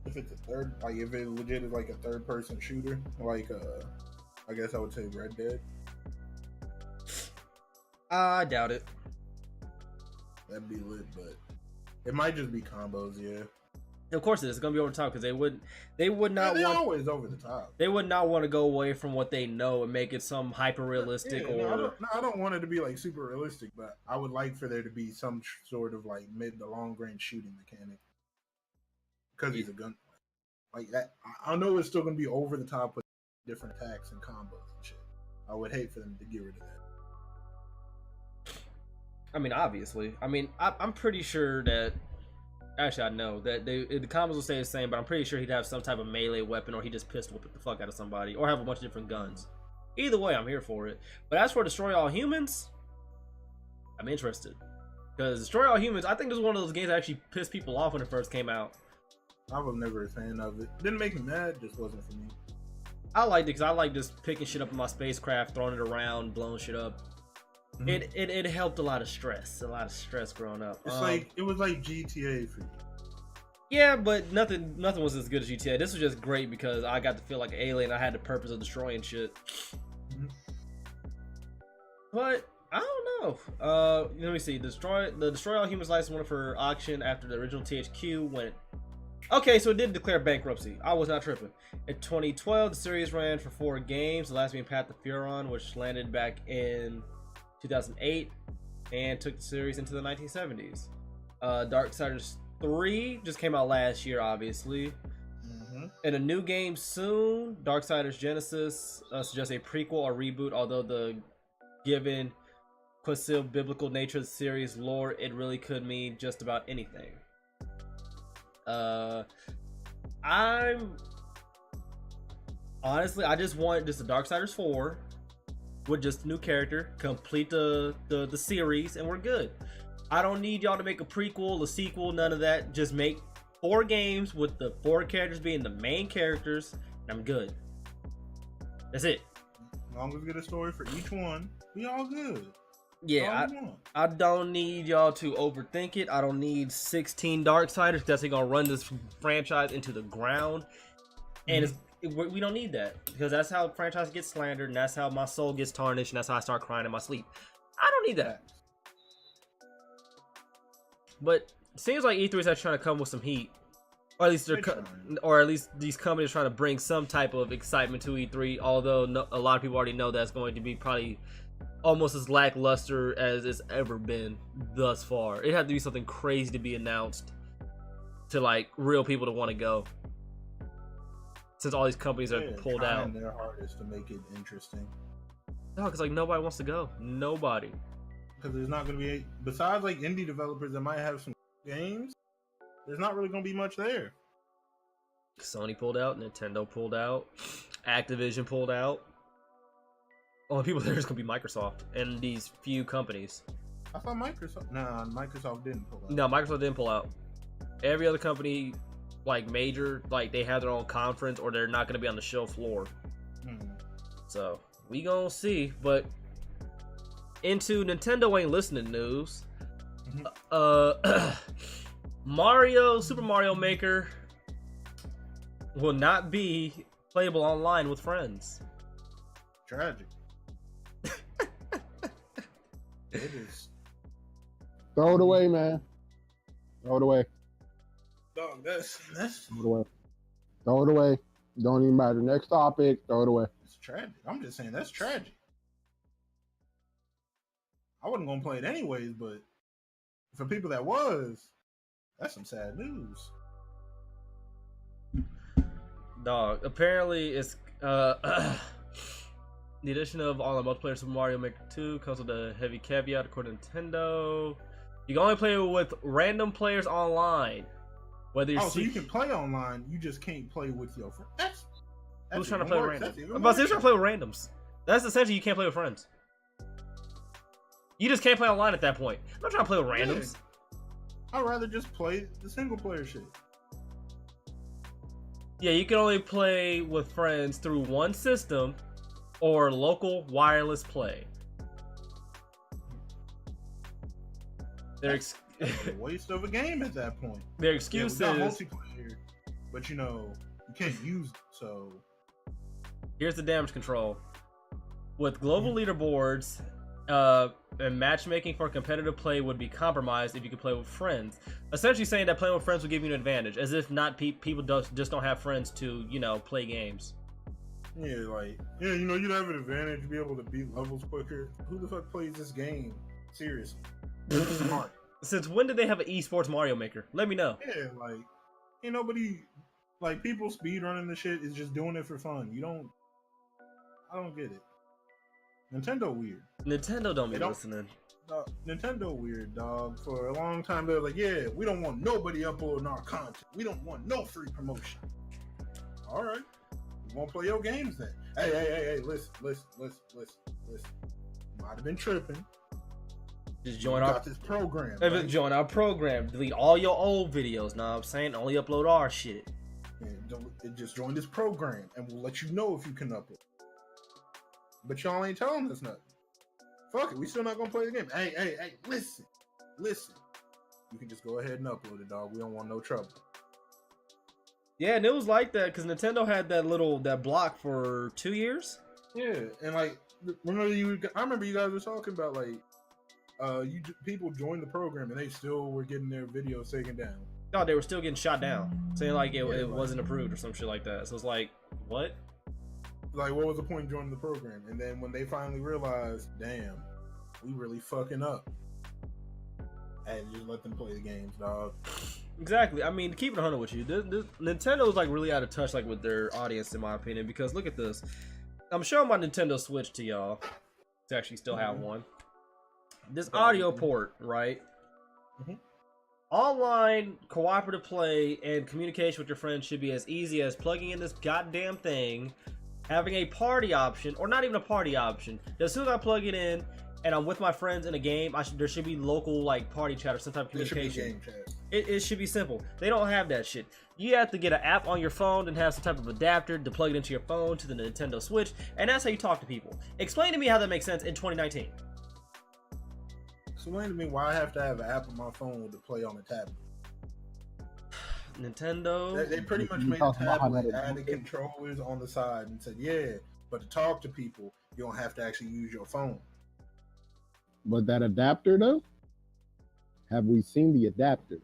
If it's a third, like if it legit is like a third-person shooter, like I guess I would say Red Dead. I doubt it. That'd be lit, but it might just be combos, yeah. Of course it is. It's gonna be over the top because they would not they're want always over the top. They would not want to go away from what they know and make it some hyper realistic I don't want it to be like super realistic, but I would like for there to be some sort of like mid to long range shooting mechanic because he's a gun like that. I know it's still gonna be over the top with different attacks and combos and shit. I would hate for them to get rid of that. I mean, obviously. I mean, I'm pretty sure that. Actually, I know that the combos will stay the same, but I'm pretty sure he'd have some type of melee weapon, or he just pistol whip the fuck out of somebody, or have a bunch of different guns. Either way, I'm here for it. But as for Destroy All Humans, I'm interested. Because Destroy All Humans, I think this is one of those games that actually pissed people off when it first came out. I was never a fan of it. Didn't make me mad, just wasn't for me. I liked it because I like just picking shit up in my spacecraft, throwing it around, blowing shit up. Mm-hmm. It helped a lot of stress growing up. It's like it was like GTA for you. Yeah, but nothing was as good as GTA. This was just great because I got to feel like an alien. I had the purpose of destroying shit. Mm-hmm. But I don't know. Let me see. The Destroy All Humans license went for auction after the original THQ went Okay, so it did declare bankruptcy. I was not tripping. In 2012, the series ran for 4 games, the last being Path to Furon, which landed back in 2008 and took the series into the 1970s. Darksiders 3 just came out last year, obviously. And a new game soon, Darksiders Genesis, suggests a prequel or reboot, although the given quasi-biblical nature of the series lore, it really could mean just about anything. I'm honestly, I just want just a Darksiders 4 with just a new character, complete the series, and we're good. I don't need y'all to make a prequel, a sequel, none of that. Just make 4 games with the 4 characters being the main characters, and I'm good. That's it. As long as we get a story for each one, we all good. Yeah, I don't need y'all to overthink it. I don't need 16 Darksiders. That's gonna run this franchise into the ground, and we don't need that, because that's how the franchise gets slandered, and that's how my soul gets tarnished, and that's how I start crying in my sleep. I don't need that. But it seems like E3 is actually trying to come with some heat, or at least these companies are trying to bring some type of excitement to E3. Although a lot of people already know that's going to be probably almost as lackluster as it's ever been thus far. It had to be something crazy to be announced to like real people to want to go, since all these companies are pulled out. Their hardest to make it interesting. No, because like nobody wants to go. Nobody. Because there's not going to be, besides like indie developers that might have some games, there's not really going to be much there. Sony pulled out, Nintendo pulled out, Activision pulled out. Only people there is going to be Microsoft and these few companies. I thought Microsoft... Nah, Microsoft didn't pull out. No, Microsoft didn't pull out. Every other company, like major, like they have their own conference, or they're not going to be on the show floor. So, we gonna see. But into Nintendo ain't listening news. Super Mario Maker will not be playable online with friends. Tragic. It is. Throw it away, man. Throw it away. Dog, that's Throw it away. Throw it away. Don't even matter. Next topic. Throw it away. It's tragic. I'm just saying that's tragic. I wasn't gonna play it anyways, but for people that was, that's some sad news. Dog, apparently it's the addition of online multiplayer Super Mario Maker 2 comes with a heavy caveat according to Nintendo. You can only play with random players online. Whether you're so you can play online, you just can't play with your friends. Who's trying to play with randoms? I'm about to say, trying to play with randoms. That's essentially you can't play with friends. You just can't play online at that point. I'm not trying to play with randoms. Yeah. I'd rather just play the single player shit. Yeah, you can only play with friends through one system or local wireless play. That's a waste of a game at that point. Their excuse is multiplayer, but you know you can't use it. So here's the damage control. With global leaderboards, and matchmaking for competitive play would be compromised if you could play with friends. Essentially saying that playing with friends would give you an advantage, as if not people just don't have friends to, you know, play games. Yeah, like, yeah, you know, you'd have an advantage to be able to beat levels quicker. Who the fuck plays this game? Seriously. Smart. Since when did they have an esports Mario Maker? Let me know. Yeah, like, ain't nobody, like, people speedrunning the shit is just doing it for fun. I don't get it. Nintendo weird. Nintendo don't be listening. Nintendo weird, dog. For a long time, they were like, yeah, we don't want nobody uploading our content. We don't want no free promotion. All right. We won't play your games then. Hey, listen. Might have been tripping. Just join this program. Right? Join our program. Delete all your old videos. Know what I'm saying? Only upload our shit. And just join this program, and we'll let you know if you can upload. But y'all ain't telling us nothing. Fuck it, we still not gonna play the game. Hey, listen. You can just go ahead and upload it, dog. We don't want no trouble. Yeah, and it was like that because Nintendo had that block for 2 years. Yeah, and like, I remember you guys were talking about like, people joined the program and they still were getting their videos taken down. No, they were still getting shot down, saying like it wasn't approved or some shit like that. So it's like, what? Like, what was the point in joining the program? And then when they finally realized, damn, we really fucking up, and just let them play the games, dog. Exactly. I mean, to keep it 100 with you, Nintendo's like really out of touch, like with their audience, in my opinion. Because look at this. I'm showing my Nintendo Switch to y'all to actually still have one. This audio port, right? Online cooperative play and communication with your friends should be as easy as plugging in this goddamn thing, having a party option, or not even a party option. As soon as I plug it in and I'm with my friends in a game, there should be local like party chat or some type of communication. It should be simple. They don't have that shit. You have to get an app on your phone and have some type of adapter to plug it into your phone to the Nintendo Switch, and that's how you talk to people. Explain to me how that makes sense in 2019. Explain to me why I have to have an app on my phone to play on the tablet. Nintendo. They pretty much made the tablet, added controllers on the side, and said, yeah, but to talk to people, you don't have to actually use your phone. But that adapter, though, have we seen the adapter?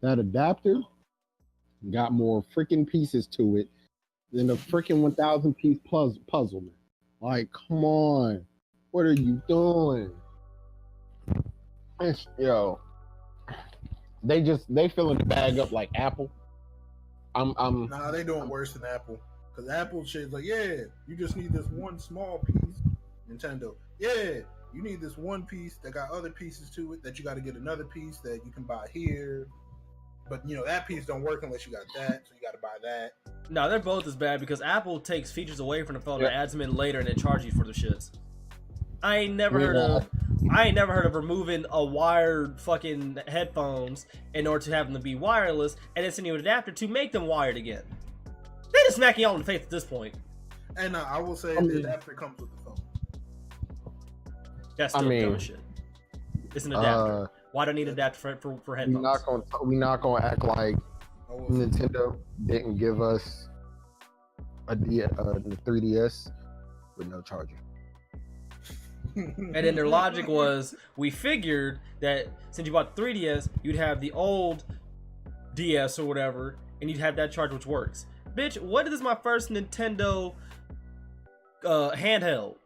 That adapter got more freaking pieces to it than a freaking 1,000-piece puzzle, man. Like, come on. What are you doing? Yo, they filling the bag up like Apple. Nah, they doing worse than Apple. Because Apple shit's like, yeah, you just need this one small piece. Nintendo, yeah, you need this one piece that got other pieces to it that you got to get another piece that you can buy here. But, you know, that piece don't work unless you got that, so you got to buy that. No, they're both as bad because Apple takes features away from the phone and adds them in later and then charges you for the shits. I ain't never heard of removing a wired fucking headphones in order to have them to be wireless and then sending you an adapter to make them wired again. They just smacking y'all in the face at this point. And I will say the adapter comes with the phone. That's still dumb shit. It's an adapter. Why do I need an adapter for headphones? We're not gonna act like Nintendo didn't give us the 3DS with no charger. And then their logic was, we figured that since you bought the 3DS, you'd have the old DS or whatever, and you'd have that charger which works. Bitch, what is my first Nintendo handheld?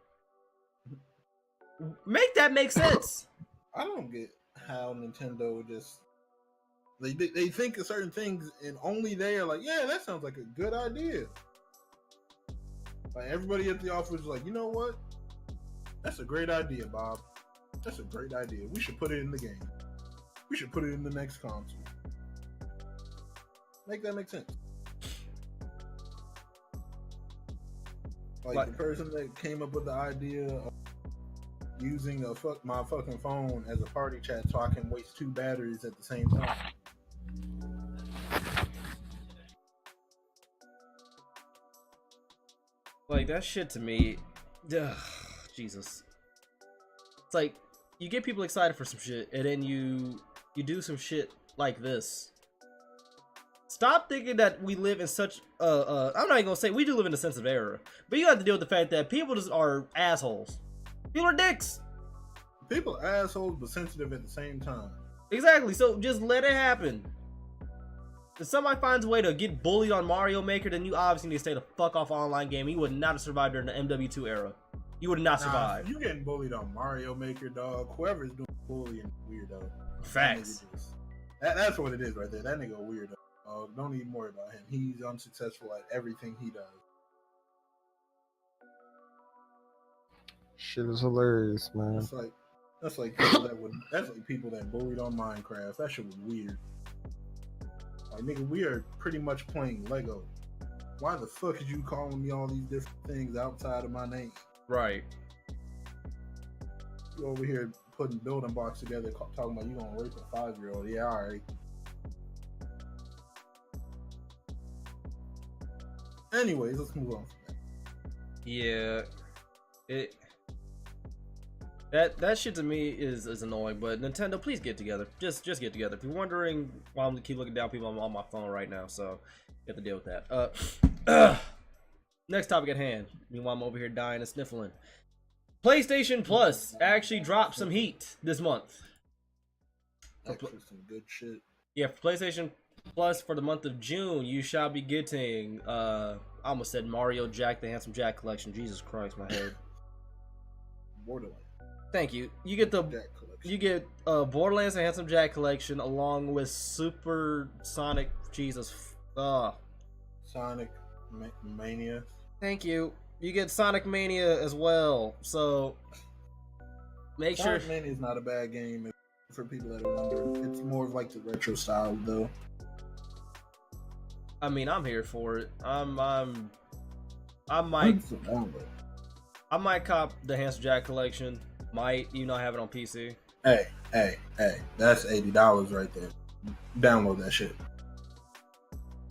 Make that make sense. I don't get how Nintendo just they think of certain things and only they are like, yeah, that sounds like a good idea. Like everybody at the office is like, you know what? That's a great idea, Bob. That's a great idea. We should put it in the game. We should put it in the next console. Make that make sense. Like the person that came up with the idea of using my fucking phone as a party chat so I can waste 2 batteries at the same time. Like that shit to me, Jesus. It's like you get people excited for some shit and then you do some shit like this. Stop thinking that we live in such I'm not even gonna say we do live in a sensitive era, but you have to deal with the fact that people just are assholes. People are dicks. People are assholes but sensitive at the same time. Exactly, so just let it happen. If somebody finds a way to get bullied on Mario Maker, then you obviously need to stay the fuck off online game. You would not have survived during the MW2 era. You would not survive. You getting bullied on Mario Maker, dog. Whoever's doing bullying, weirdo. Facts. That's what it is right there. That nigga a weirdo. Don't even worry about him. He's unsuccessful at everything he does. Shit is hilarious, man. That's like people that bullied on Minecraft. That shit was weird. Like, nigga, we are pretty much playing Lego. Why the fuck is you calling me all these different things outside of my name? Right. You over here putting building blocks together, talking about you gonna rape a 5-year-old. Yeah, all right. Anyways, let's move on from that. Yeah. That shit to me is annoying, but Nintendo, please get together. Just get together. If you're wondering why I'm gonna keep looking down people, I'm on my phone right now, so you have to deal with that. Next topic at hand. Meanwhile, I'm over here dying and sniffling. PlayStation Plus actually dropped some heat this month. Actually, some good shit. Yeah, for PlayStation Plus for the month of June, you shall be getting I almost said Mario Jack the Handsome Jack collection. Jesus Christ, my head. Borderlands. Thank you. You get the Jack collection. you get Borderlands the Handsome Jack collection along with Super Sonic Sonic Mania. Thank you. You get Sonic Mania as well. So make sure Sonic Mania is not a bad game for people that are younger. It's more of like the retro style though. I mean, I'm here for it. I might cop the Handsome Jack collection. Might you not have it on PC? Hey, that's $80 right there. Download that shit.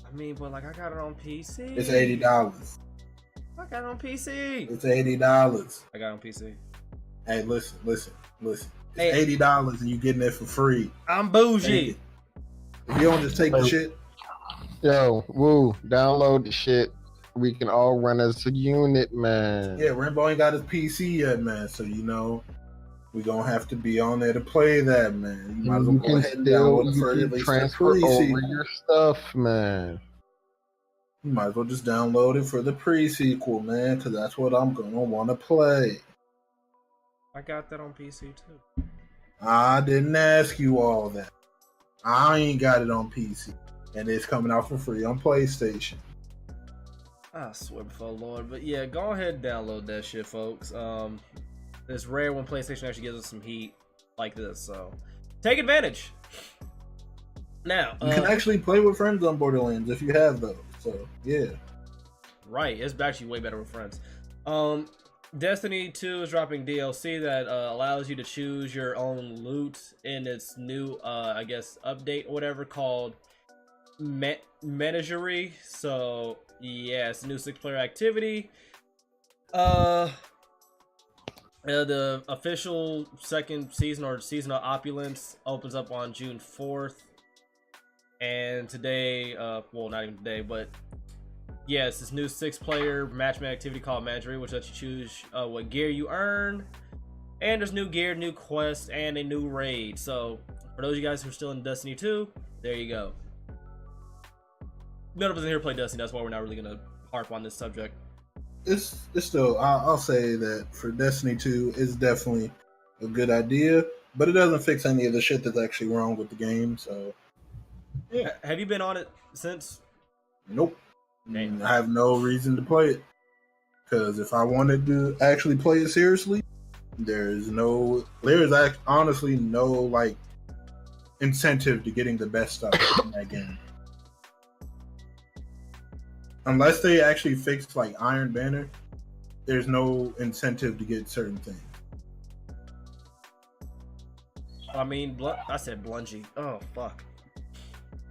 I mean, but like I got it on PC. It's $80. I got it on PC. It's $80. I got it on PC. Hey, listen. It's Hey. $80 and you getting it for free. I'm bougie. If you don't just take the shit. Yo, woo, download the shit. We can all run as a unit, man. Yeah, Rainbow ain't got his PC yet, man. So we gonna have to be on there to play that, man. You might as well go ahead and download it for at least transfer the over your stuff, man. You might as well just download it for the pre-sequel, man, because that's what I'm gonna want to play. I got that on PC too. I didn't ask you all that. I ain't got it on PC, and it's coming out for free on PlayStation. I swear before Lord, but yeah, go ahead and download that shit, folks. It's rare when PlayStation actually gives us some heat like this, so take advantage. Now, you can actually play with friends on Borderlands if you have those. So yeah, right, it's actually way better with friends. Destiny 2 is dropping DLC that allows you to choose your own loot in its new, I guess, update or whatever called Menagerie. So yeah, it's a new 6-player activity. The official second season or season of Opulence opens up on June 4th. And today, well, not even today, but yes, this new 6-player matchmaking activity called Menagerie, which lets you choose what gear you earn. And there's new gear, new quests, and a new raid. So for those of you guys who are still in Destiny 2, there you go. None of us in here play Destiny, that's why we're not really gonna harp on this subject. It's still, I'll say that for Destiny 2, it's definitely a good idea, but it doesn't fix any of the shit that's actually wrong with the game. So yeah. Have you been on it since? Nope. Damn. I have no reason to play it, because if I wanted to actually play it seriously, there's honestly no like incentive to getting the best stuff in that game. Unless they actually fix like Iron Banner, there's no incentive to get certain things. I mean, I said Bungie. Oh fuck.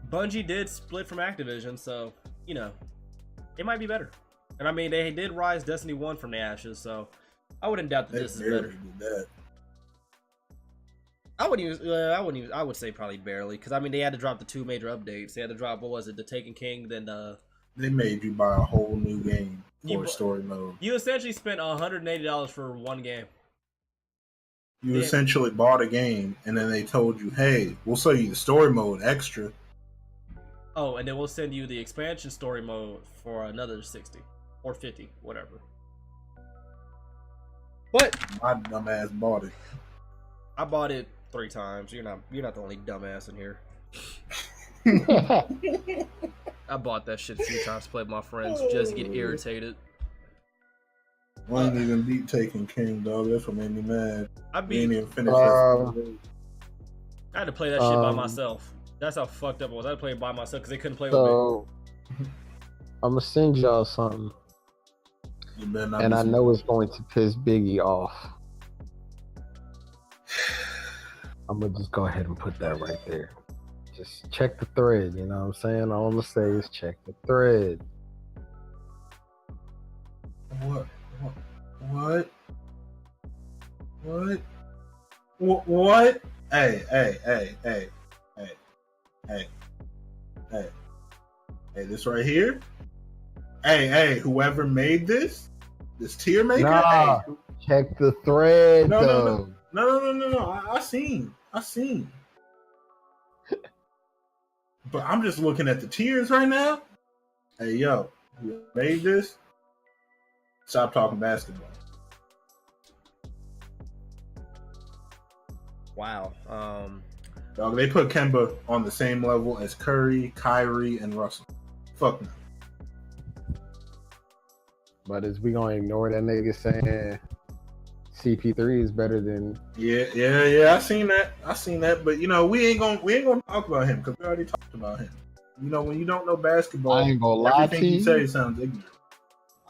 Bungie did split from Activision, so you know it might be better. And I mean, they did rise Destiny 1 from the ashes, so I wouldn't doubt that this is better. Did that. I would say probably barely, because I mean they had to drop the 2 major updates. They had to drop, what was it, the Taken King, then they made you buy a whole new game for story mode. You essentially spent $180 for one game. You essentially bought a game, and then they told you, hey, we'll sell you the story mode extra. Oh, and then we'll send you the expansion story mode for another 60 or 50, whatever. But my dumbass bought it. I bought it 3 times. You're not the only dumbass in here. I bought that shit a few times to play with my friends just to get irritated. I didn't even beat Taken King, dog. That's what made me mad. I had to play that shit by myself. That's how fucked up it was. I had to play it by myself because they couldn't play with me. I'm gonna send y'all something, and I know it's going to piss Biggie off. I'm gonna just go ahead and put that right there. Just check the thread, you know what I'm saying? All I'm gonna say is check the thread. What? Hey, this right here? Hey, whoever made this tier maker? Nah, check the thread, No. I seen. But I'm just looking at the tiers right now. Hey, yo, you made this? Stop talking basketball. Wow. Dog, they put Kemba on the same level as Curry, Kyrie, and Russell. Fuck no. But is we gonna ignore that nigga saying CP3 is better than? Yeah. I seen that. But you know, we ain't gonna talk about him because we already talked about him. You know, when you don't know basketball, I ain't gonna lie everything to you you. say sounds ignorant.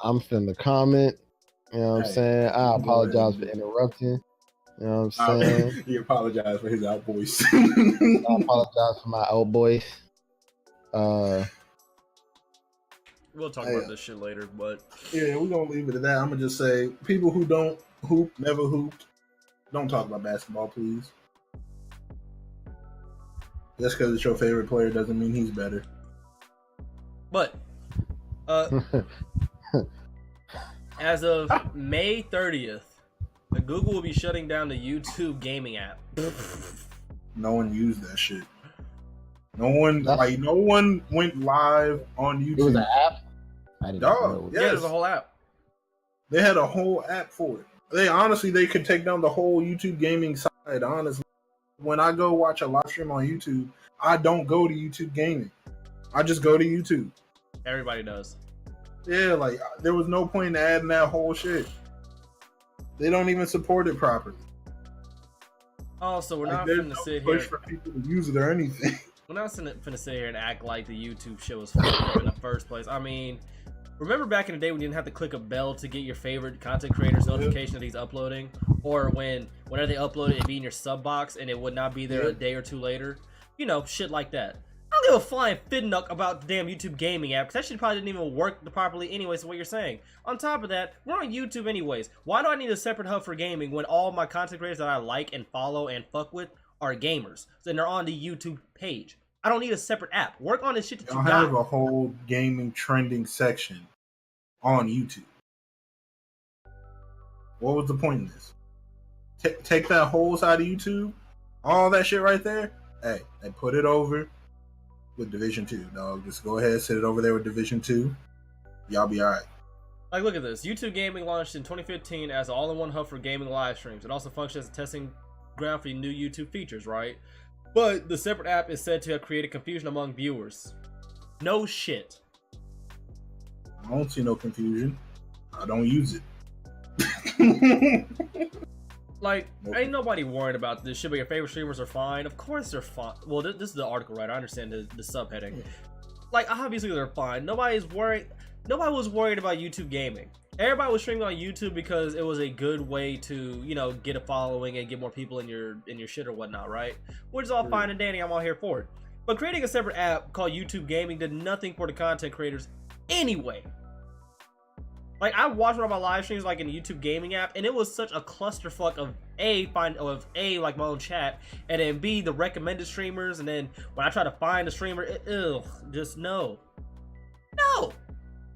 I'm finna comment. You know what I'm saying? I apologize for interrupting. You know what I'm saying? He apologized for his outvoice. I apologize for my old voice. We'll talk about this shit later, but yeah, we're gonna leave it at that. I'm gonna just say, people who don't hoop, never hooped, don't talk about basketball, please. Just because it's your favorite player doesn't mean he's better. But as of May 30th, Google will be shutting down the YouTube gaming app. No one used that shit. No one went live on YouTube. It was an app. I didn't know. Yeah, there's a whole app. They had a whole app for it. They could take down the whole YouTube gaming side. Honestly, when I go watch a live stream on YouTube, I don't go to YouTube gaming. I just go to YouTube. Everybody does. Yeah, like there was no point in adding that whole shit. They don't even support it properly. Also, we're not finna sit here. Push for people to use it or anything. We're not finna sit here and act like the YouTube shit was fucked up in the first place. I mean, remember back in the day when you didn't have to click a bell to get your favorite content creator's notification that he's uploading, or whenever they upload it, it'd be in your sub box and it would not be there a day or two later. You know, shit like that. I don't give a flying fidnuck about the damn YouTube gaming app, because that shit probably didn't even work properly anyways, what you're saying. On top of that, we're on YouTube anyways. Why do I need a separate hub for gaming when all my content creators that I like and follow and fuck with are gamers? Then they're on the YouTube page. I don't need a separate app. Work on this shit that you got. I have a whole gaming trending section on YouTube. What was the point in this? Take that whole side of YouTube, all that shit right there, hey, and put it over with Division 2, dog. Just go ahead, set it over there with Division 2. Y'all be alright. Like, look at this. YouTube Gaming launched in 2015 as an all-in-one hub for gaming live streams. It also functions as a testing ground for new YouTube features, right? But the separate app is said to have created confusion among viewers. No shit. I don't see no confusion. I don't use it. Like, ain't nobody worried about this shit, but your favorite streamers are fine. Of course they're fine. Well, this is the article, right? I understand the subheading. Like, obviously they're fine. Nobody was worried about YouTube gaming. Everybody was streaming on YouTube because it was a good way to, you know, get a following and get more people in your shit or whatnot, right? Which is all fine and dandy. I'm all here for it. But creating a separate app called YouTube Gaming did nothing for the content creators anyway. Like, I watched one of my live streams like in the YouTube Gaming app, and it was such a clusterfuck of like my own chat, and then B, the recommended streamers, and then when I try to find a streamer, just no.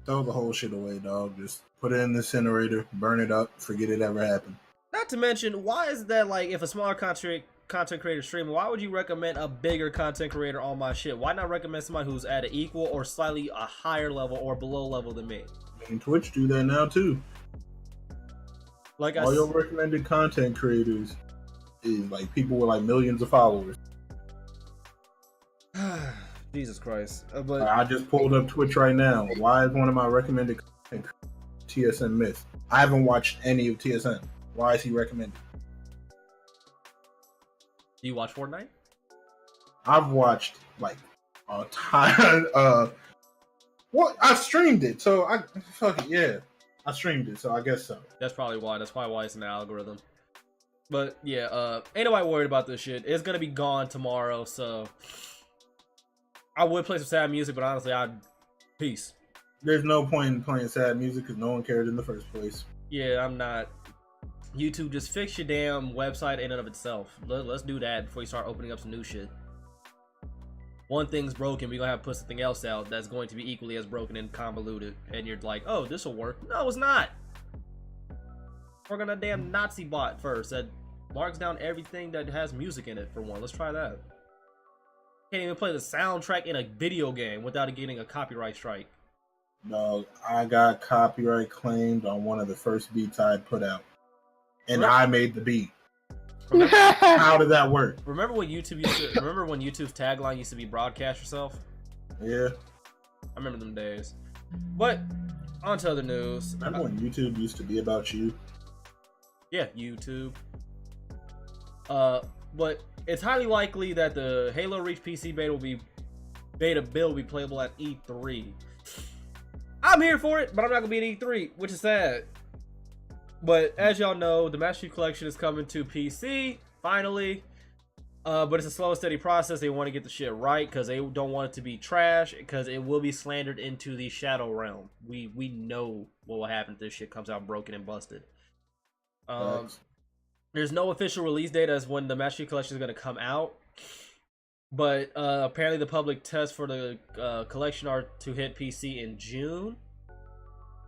Throw the whole shit away, dog. Just put it in the incinerator, burn it up, forget it ever happened. Not to mention, why is that, like, if a smaller content creator streamer, why would you recommend a bigger content creator on my shit? Why not recommend somebody who's at an equal or slightly a higher level or below level than me? And Twitch do that now too. Like, all your recommended content creators is like people with like millions of followers. Jesus Christ! But I just pulled up Twitch right now. Why is one of my recommended content TSN Myth? I haven't watched any of TSN. Why is he recommended? Do you watch Fortnite? I've watched like a ton. What? I streamed it, so I streamed it, so I guess so. That's probably why. That's probably why it's in the algorithm. But yeah, ain't nobody worried about this shit. It's gonna be gone tomorrow, so I would play some sad music, but honestly, peace. There's no point in playing sad music because no one cared in the first place. Yeah, I'm not. YouTube, just fix your damn website in and of itself. Let's do that before you start opening up some new shit. One thing's broken, we're gonna have to put something else out that's going to be equally as broken and convoluted. And you're like, oh, this will work. No, it's not. Work on a damn Nazi bot first that marks down everything that has music in it, for one. Let's try that. Can't even play the soundtrack in a video game without it getting a copyright strike. No, I got copyright claimed on one of the first beats I had put out, and I made the beat. How did that work? Remember when YouTube's tagline used to be "broadcast yourself"? Yeah, I remember them days. But on to other news. Remember when YouTube used to be about you? Yeah, YouTube. But it's highly likely that the Halo Reach PC beta build will be playable at E3. I'm here for it, but I'm not gonna be at E3, which is sad. But as y'all know, the Master Chief Collection is coming to PC finally. But it's a slow and steady process. They want to get the shit right because they don't want it to be trash, because it will be slandered into the Shadow Realm. We know what will happen if this shit comes out broken and busted. There's no official release date as when the Master Chief Collection is going to come out. But apparently the public tests for the collection are to hit PC in June.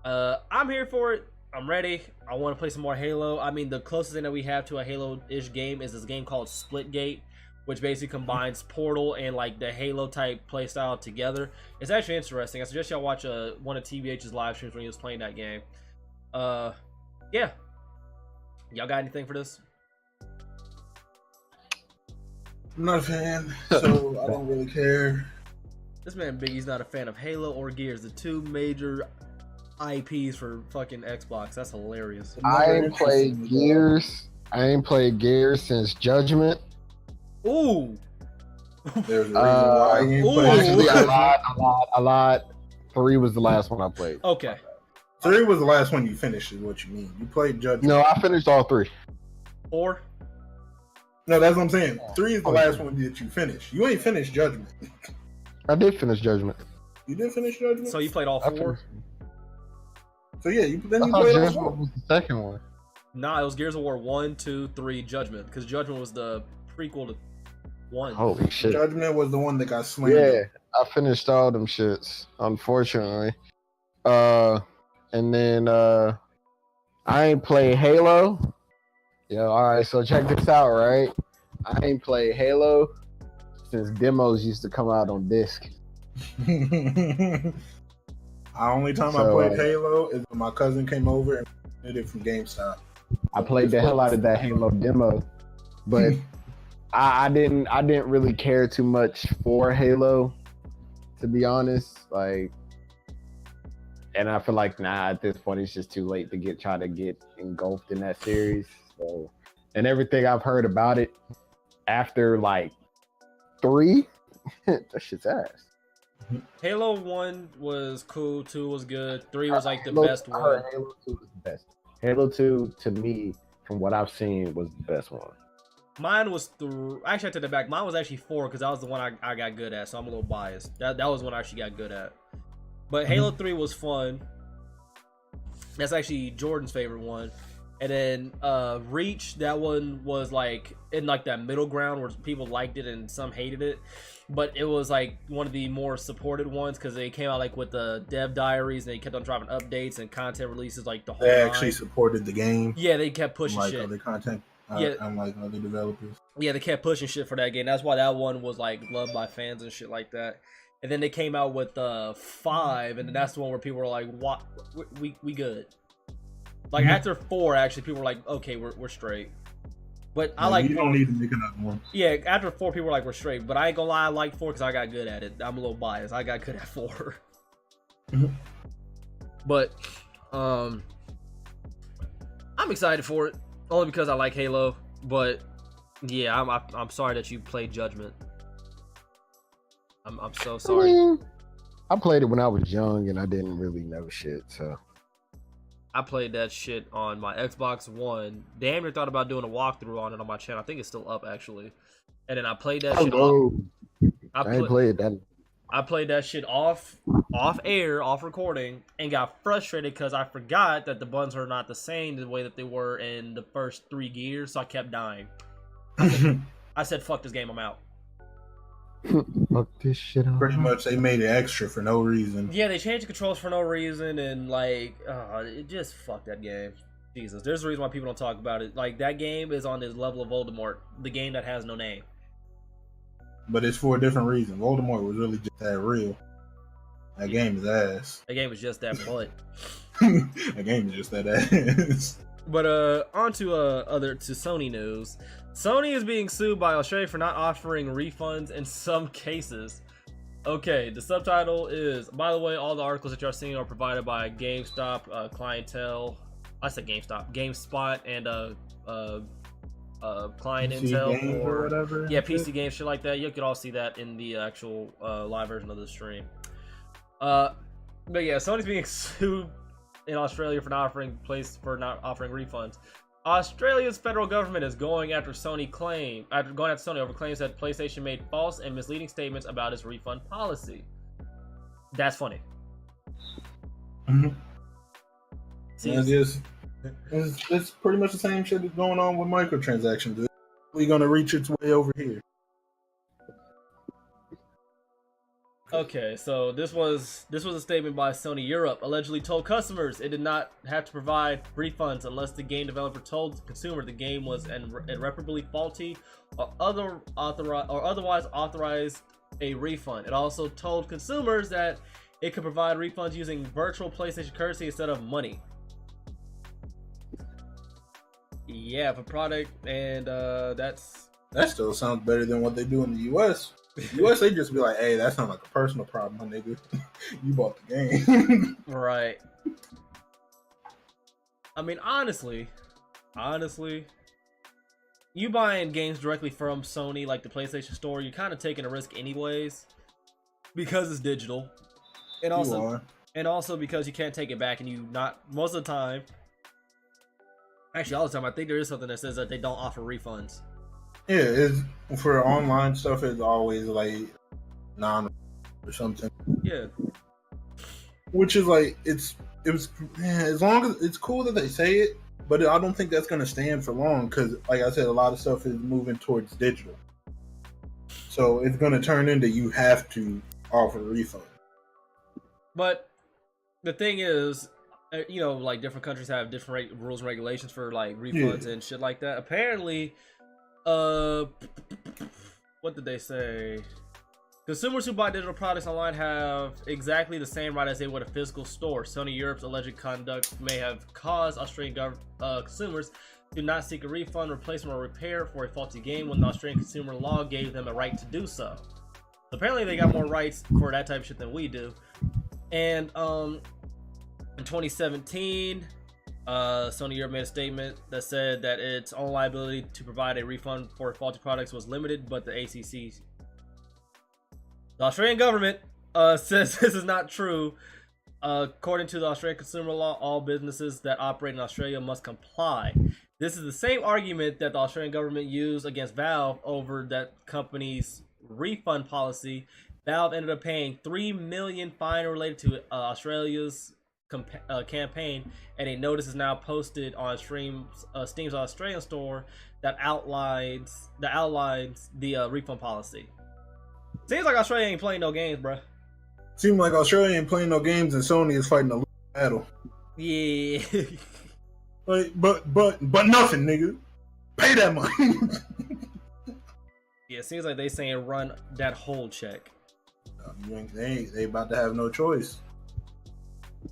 I'm here for it. I'm ready. I want to play some more Halo. I mean, the closest thing that we have to a Halo-ish game is this game called Splitgate, which basically combines Portal and like the Halo type playstyle together. It's actually interesting. I suggest y'all watch one of TBH's live streams when he was playing that game. Yeah. Y'all got anything for this? I'm not a fan, so I don't really care. This man Biggie's not a fan of Halo or Gears, the two major IPs for fucking Xbox. That's hilarious. I ain't played Gears. I ain't played Gears since Judgment. Ooh. There's a reason why you ain't played. Actually, a lot. 3 was the last one I played. Okay. 3 was the last one you finished, is what you mean. You played Judgment. No, I finished all 3. 4? No, that's what I'm saying. 3 is the last one that you finished. You ain't finished Judgment. I did finish Judgment. You did finish Judgment? So you played all 4? So yeah, you played Judgment all 4. was the second one. Nah, it was Gears of War 1, 2, 3, Judgment. Because Judgment was the prequel to 1. Holy shit. Judgment was the one that got slammed. Yeah, I finished all them shits, unfortunately. And then I ain't played Halo. Yo, alright, so check this out, right? I ain't played Halo since demos used to come out on disc. The only time I played Halo is when my cousin came over and did it from GameStop. I played the hell out of that Halo demo, but I didn't really care too much for Halo, to be honest. Like, and I feel like at this point it's just too late to try to get engulfed in that series. So, and everything I've heard about it after like 3, that shit's ass. Halo 1 was cool, 2 was good, 3 was like the best one. Halo 2 was the best. Halo 2, to me, from what I've seen, was the best one. Mine was actually, I take that back. Mine was actually 4 because that was the one I got good at, so I'm a little biased. That was one I actually got good at. But Halo 3 was fun. That's actually Jordan's favorite one. And then Reach, that one was like in like that middle ground where people liked it and some hated it. But it was like one of the more supported ones because they came out like with the dev diaries and they kept on dropping updates and content releases like the whole They line. actually supported the game. Yeah, they kept pushing like shit. Other content, unlike other developers. Yeah, they kept pushing shit for that game. That's why that one was like loved by fans and shit like that. And then they came out with 5, and then that's the one where people were like, "What? We good." Like after 4, actually, people were like, "Okay, we're straight." But I like. You don't need to make another one. Yeah, after 4, people were like, "We're straight." But I ain't gonna lie, I like 4 because I got good at it. I'm a little biased. I got good at 4. But I'm excited for it only because I like Halo. But yeah, I'm sorry that you played Judgment. I'm so sorry. I mean, I played it when I was young and I didn't really know shit, so. I played that shit on my Xbox One. Damn near thought about doing a walkthrough on it on my channel. I think it's still up actually. And then I played that shit off. I ain't played that. I played that shit off air, off recording, and got frustrated because I forgot that the buttons are not the same the way that they were in the first 3 Gears, so I kept dying. I said, fuck this game, I'm out. Fuck this shit up. Pretty much, they made it extra for no reason. Yeah, they changed the controls for no reason, and like, it just fucked that game. Jesus, there's a reason why people don't talk about it. Like, that game is on this level of Voldemort, the game that has no name. but it's for a different reason. Voldemort was really just that real. That game is ass. That game was just that butt. That game is just that ass. But on to Sony news. Sony is being sued by Australia for not offering refunds in some cases. Okay, the subtitle is, by the way, all the articles that you're seeing are provided by GameStop, Clientele. I said GameStop, GameSpot, and Client PC Intel or whatever. Yeah, PC games, shit like that. You could all see that in the actual live version of the stream. But yeah, Sony's being sued in Australia for not offering refunds. Australia's federal government is going after Sony over claims that PlayStation made false and misleading statements about its refund policy. That's funny. Mm-hmm. It's pretty much the same shit that's going on with microtransactions. We're gonna reach its way over here. Okay, so this was a statement by Sony Europe, allegedly told customers it did not have to provide refunds unless the game developer told the consumer the game was irreparably faulty or otherwise authorized a refund. It also told consumers that it could provide refunds using virtual PlayStation currency instead of money. Yeah, if a product, and that still sounds better than what they do in the US. US, they just be like, hey, that sounds like a personal problem, my nigga. You bought the game. Right. I mean, honestly, you buying games directly from Sony, like the PlayStation Store, you're kind of taking a risk anyways, because it's digital, and also because you can't take it back, and most of the time, actually all the time, I think there is something that says that they don't offer refunds. Yeah, it's for online stuff. It's always like non or something. Yeah, which is like as long as it's cool that they say it, but I don't think that's gonna stand for long because, like I said, a lot of stuff is moving towards digital, so it's gonna turn into you have to offer a refund. But the thing is, like different countries have different rules and regulations for like refunds and shit like that. Apparently. What did they say? Consumers who buy digital products online have exactly the same right as they would a physical store. Sony Europe's alleged conduct may have caused Australian consumers to not seek a refund, replacement, or repair for a faulty game when the Australian consumer law gave them a right to do so. Apparently, they got more rights for that type of shit than we do. And in 2017. Sony Europe made a statement that said that its own liability to provide a refund for faulty products was limited, but the Australian government says this is not true. According to the Australian consumer law, all businesses that operate in Australia must comply. This is the same argument that the Australian government used against Valve over that company's refund policy. Valve ended up paying $3 million fine related to Australia's campaign, and a notice is now posted on Steam's Australian store that outlines the refund policy. Seems like Australia ain't playing no games, bruh. Seems like Australia ain't playing no games, and Sony is fighting a losing battle. Yeah. but nothing, nigga. Pay that money. Yeah, it seems like they saying run that whole check. They about to have no choice.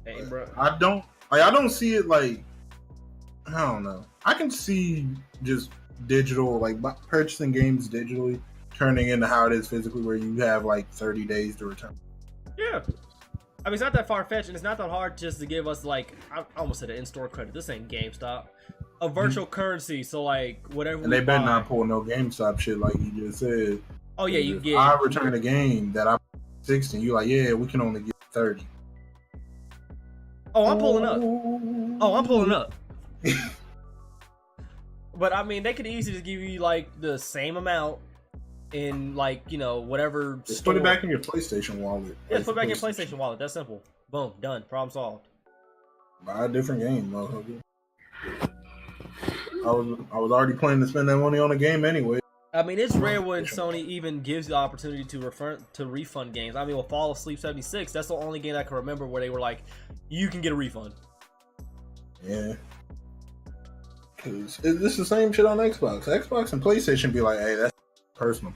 Hey, bro. I don't see it like, I don't know. I can see just digital, like purchasing games digitally turning into how it is physically, where you have like 30 days to return. Yeah. I mean, it's not that far-fetched, and it's not that hard just to give us, like, I almost said an in-store credit. This ain't GameStop. A virtual currency, so, like, whatever. And they better not pull no GameStop shit like you just said. Oh, yeah, you get. I return a game that I 60, you like, yeah, we can only get 30. Oh, I'm pulling up. But I mean, they could easily just give you like the same amount in like, whatever just store. Put it back in your PlayStation wallet. Yeah, put it back in your PlayStation wallet. That's simple. Boom, done. Problem solved. Buy a different game, motherfucker. I was already planning to spend that money on a game anyway. I mean, it's rare when Sony even gives the opportunity to refund games. I mean, with Fall Asleep 76, that's the only game I can remember where they were like, you can get a refund. Yeah. Cause this is the same shit on Xbox. Xbox and PlayStation be like, hey, that's personal.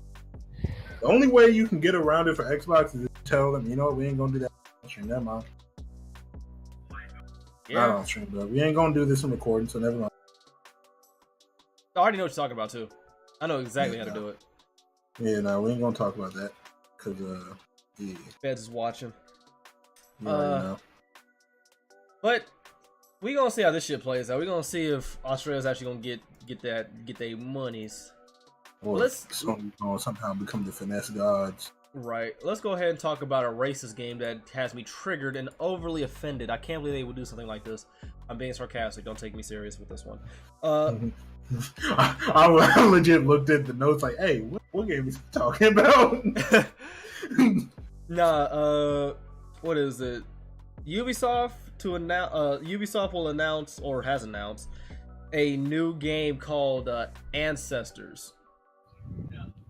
The only way you can get around it for Xbox is to tell them, you know what, we ain't gonna do that on stream. Never mind. Yeah. Not on stream, but we ain't gonna do this in recording, so never mind. I already know what you're talking about too. I know exactly how to do it. Yeah, no, we ain't gonna talk about that because yeah. Feds is watching. You already know. But we gonna see how this shit plays out. We gonna see if Australia's actually gonna get their monies. Or let's somehow become the finesse gods. Right. Let's go ahead and talk about a racist game that has me triggered and overly offended. I can't believe they would do something like this. I'm being sarcastic. Don't take me serious with this one. I legit looked at the notes like, hey, what game is he talking about? What is it? Ubisoft will announce, or has announced, a new game called Ancestors.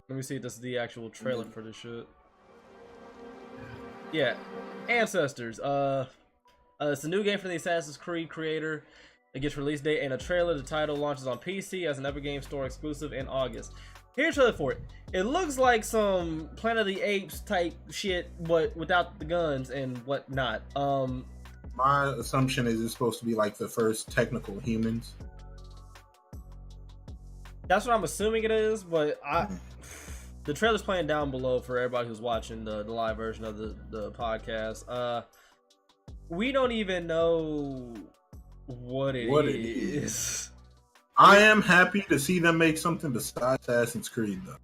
Let me see if this is the actual trailer for this shit. Yeah, Ancestors. It's a new game from the Assassin's Creed creator. It gets release date and a trailer. The title launches on PC as an Epic Games Store exclusive in August. Here's a trailer for it. It looks like some Planet of the Apes type shit, but without the guns and whatnot. My assumption is it's supposed to be like the first technical humans. That's what I'm assuming it is, but the trailer's playing down below for everybody who's watching the live version of the podcast. We don't even know what it is. I am happy to see them make something besides Assassin's Creed, though.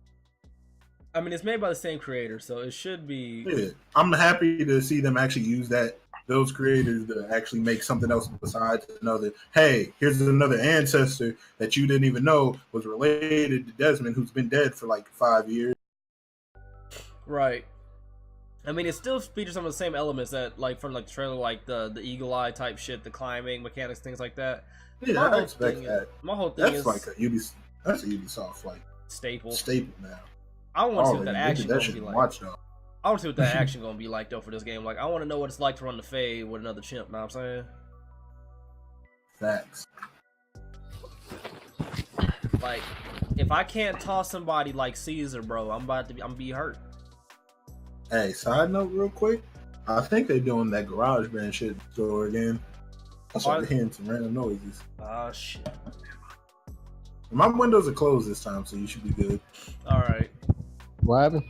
I mean, it's made by the same creator, so it should be. Yeah, I'm happy to see them actually use those creators to actually make something else besides another. Hey, here's another ancestor that you didn't even know was related to Desmond, who's been dead for like 5 years. Right. I mean, it still features some of the same elements that, like, from like the trailer, like the eagle eye type shit, the climbing mechanics, things like that. Yeah, I expect that. My whole thing is like that's a Ubisoft like staple now. I want to see what that action gonna be like. I want to see what that action gonna be like though for this game. Like, I want to know what it's like to run the fade with another chimp. Know what I'm saying? Facts. Like, if I can't toss somebody like Caesar, bro, I'm be hurt. Hey, side note, real quick. I think they're doing that GarageBand shit store again. I started hearing some random noises. Oh shit. My windows are closed this time, so you should be good. All right. What happened?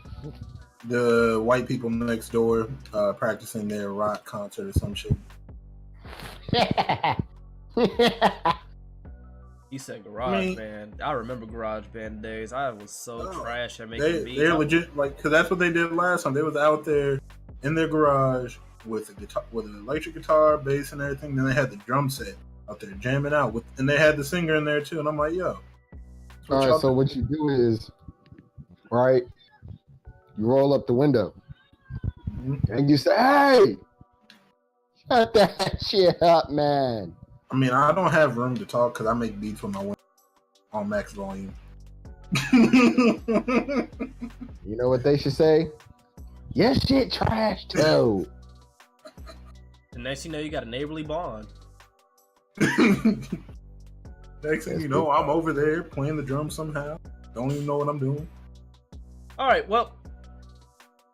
The white people next door practicing their rock concert or some shit. He said GarageBand. I remember GarageBand days. I was so trash at making beats. They're legit, like, because that's what they did last time. They was out there in their garage with a guitar, with an electric guitar, bass, and everything. Then they had the drum set out there jamming out and they had the singer in there too. And I'm like, yo. All right, so what you do is, right, you roll up the window and you say, hey, shut that shit up, man. I mean, I don't have room to talk because I make beats with my window on max volume. You know what they should say? Your shit trash too. The next thing you know, you got a neighborly bond. Next thing you know, I'm over there playing the drums somehow. Don't even know what I'm doing. All right, well,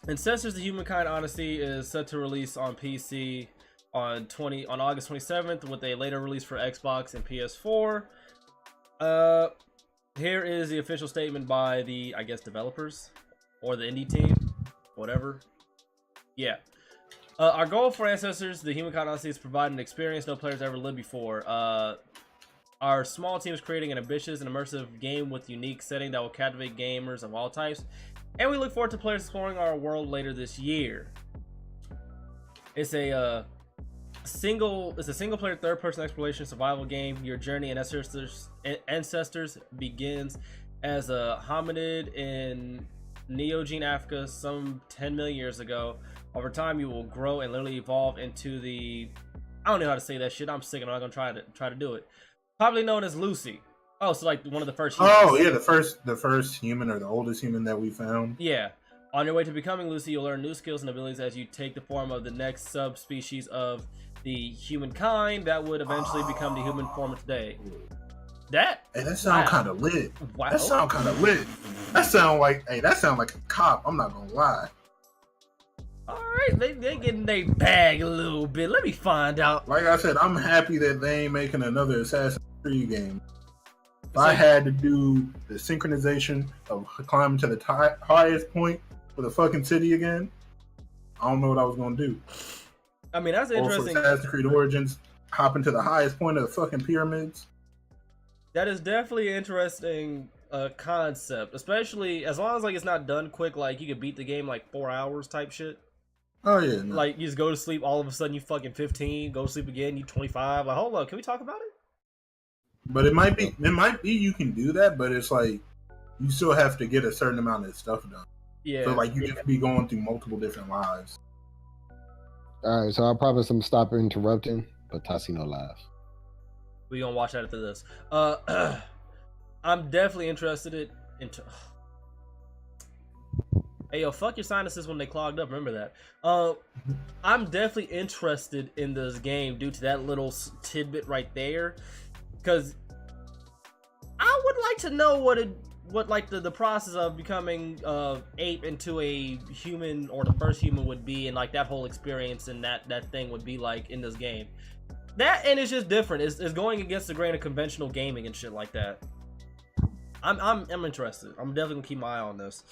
Ancestors: The Humankind Odyssey is set to release on PC on August 27th, with a later release for Xbox and PS4. Here is the official statement by the, I guess, developers or the indie team, whatever. Yeah. Our goal for Ancestors: The Humankind Odyssey is to provide an experience no players ever lived before. Our small team is creating an ambitious and immersive game with unique setting that will captivate gamers of all types, and we look forward to players exploring our world later this year. It's a single-player third-person exploration survival game. Your journey in Ancestors begins as a hominid in Neogene Africa some 10 million years ago. Over time, you will grow and literally evolve into the... I don't know how to say that shit. I'm sick. I'm not gonna try to do it. Probably known as Lucy. Oh, so like one of the first humans. Oh yeah, the first human or the oldest human that we found. Yeah. On your way to becoming Lucy, you'll learn new skills and abilities as you take the form of the next subspecies of the humankind that would eventually become the human form of today. that sound kind of lit. Wow. That sound kind of lit. That sound like a cop. I'm not gonna lie. All right, they getting their bag a little bit. Let me find out. Like I said, I'm happy that they ain't making another Assassin's Creed game. If I had to do the synchronization of climbing to the highest point for the fucking city again, I don't know what I was gonna do. I mean, that's interesting. Or for Assassin's Creed Origins, hopping to the highest point of the fucking pyramids. That is definitely an interesting concept, especially as long as like it's not done quick. Like you could beat the game like 4 hours type shit. Oh yeah, no. Like you just go to sleep, all of a sudden you fucking 15, go to sleep again, you 25. Like hold up, can we talk about it? But it might be you can do that, but it's like you still have to get a certain amount of stuff done. Yeah. So like you have to be going through multiple different lives. All right, so I promise I'm stop interrupting, but Tassino laughs. We gonna watch that after this. I'm definitely interested in. Hey yo, fuck your sinuses when they clogged up. Remember that. I'm definitely interested in this game due to that little tidbit right there, because I would like to know what like the process of becoming ape into a human, or the first human would be, and like that whole experience and that thing would be like in this game. That, and it's just different. It's going against the grain of conventional gaming and shit like that. I'm interested. I'm definitely gonna keep my eye on this.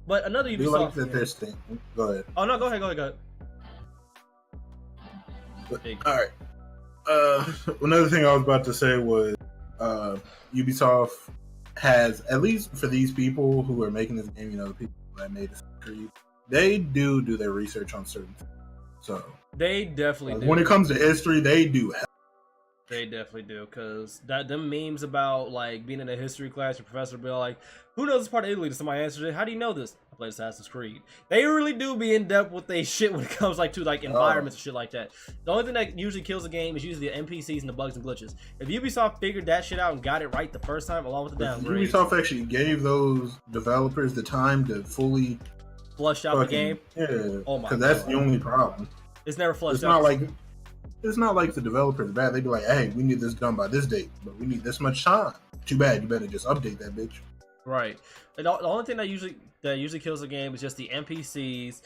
But another Ubisoft. You like that this thing? Go ahead. Oh no, go ahead. All right. Another thing I was about to say was Ubisoft has, at least for these people who are making this game, you know, the people that made this Creed, they do their research on certain things. So they definitely do. When it comes to history, they do. They definitely do, because them memes about like being in a history class, your professor will be like, "Who knows this part of Italy?" Somebody answers it, "How do you know this?" I played Assassin's Creed. They really do be in depth with they shit when it comes like to like environments and shit like that. The only thing that usually kills a game is usually the NPCs and the bugs and glitches. If Ubisoft figured that shit out and got it right the first time, along with the downgrades, Ubisoft actually gave those developers the time to fully flush out the game. Yeah, oh my god, because that's the only problem. It's never flushed out. It's not like the developers bad. They be like, "Hey, we need this done by this date, but we need this much time." Too bad. You better just update that bitch. Right. And the only thing that usually kills a game is just the NPCs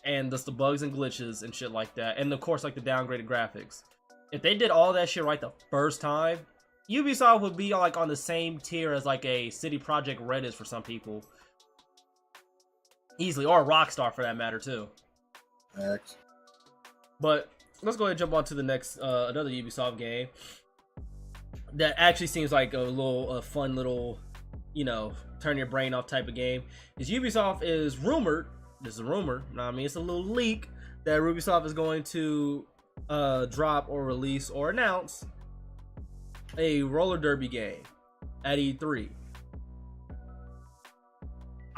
and the bugs and glitches and shit like that, and of course like the downgraded graphics. If they did all that shit right the first time, Ubisoft would be like on the same tier as like a CD Projekt Red is for some people, easily, or a Rockstar for that matter too. Thanks. But let's go ahead and jump on to the next another Ubisoft game that actually seems like a fun little, you know, turn your brain off type of game. Is Ubisoft is rumored, this is a rumor, you know what I mean, it's a little leak, that Ubisoft is going to drop or release or announce a roller derby game at E3.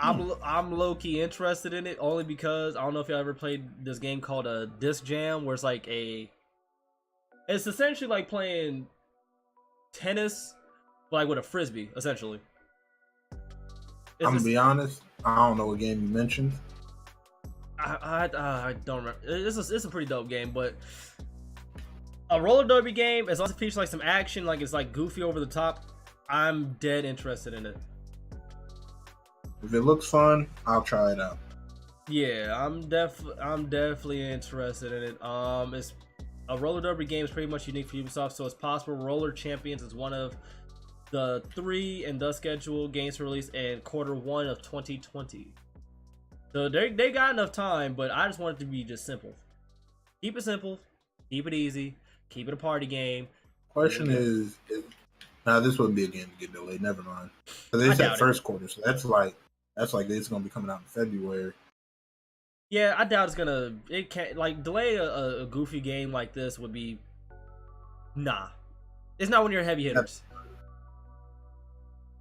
I'm low-key interested in it, only because I don't know if y'all ever played this game called a Disc Jam, where it's like it's essentially like playing tennis, but like with a frisbee, essentially. I'm gonna be honest, I don't know what game you mentioned. I don't remember. It's a pretty dope game, but a roller derby game, as long as it features like some action, like it's like goofy over the top, I'm dead interested in it. If it looks fun, I'll try it out. Yeah, I'm definitely interested in it. It's a roller derby game is pretty much unique for Ubisoft, so it's possible Roller Champions is one of the 3 and thus scheduled games to release in Q1 of 2020. So they got enough time, but I just want it to be just simple. Keep it simple, keep it easy, keep it a party game. Question is, now this wouldn't be a game to get delayed. Never mind, because they said first quarter, so that's like it's gonna be coming out in February. Yeah, I doubt it's gonna. It can't like delay a goofy game like this would be. Nah, it's not one of your heavy hitters.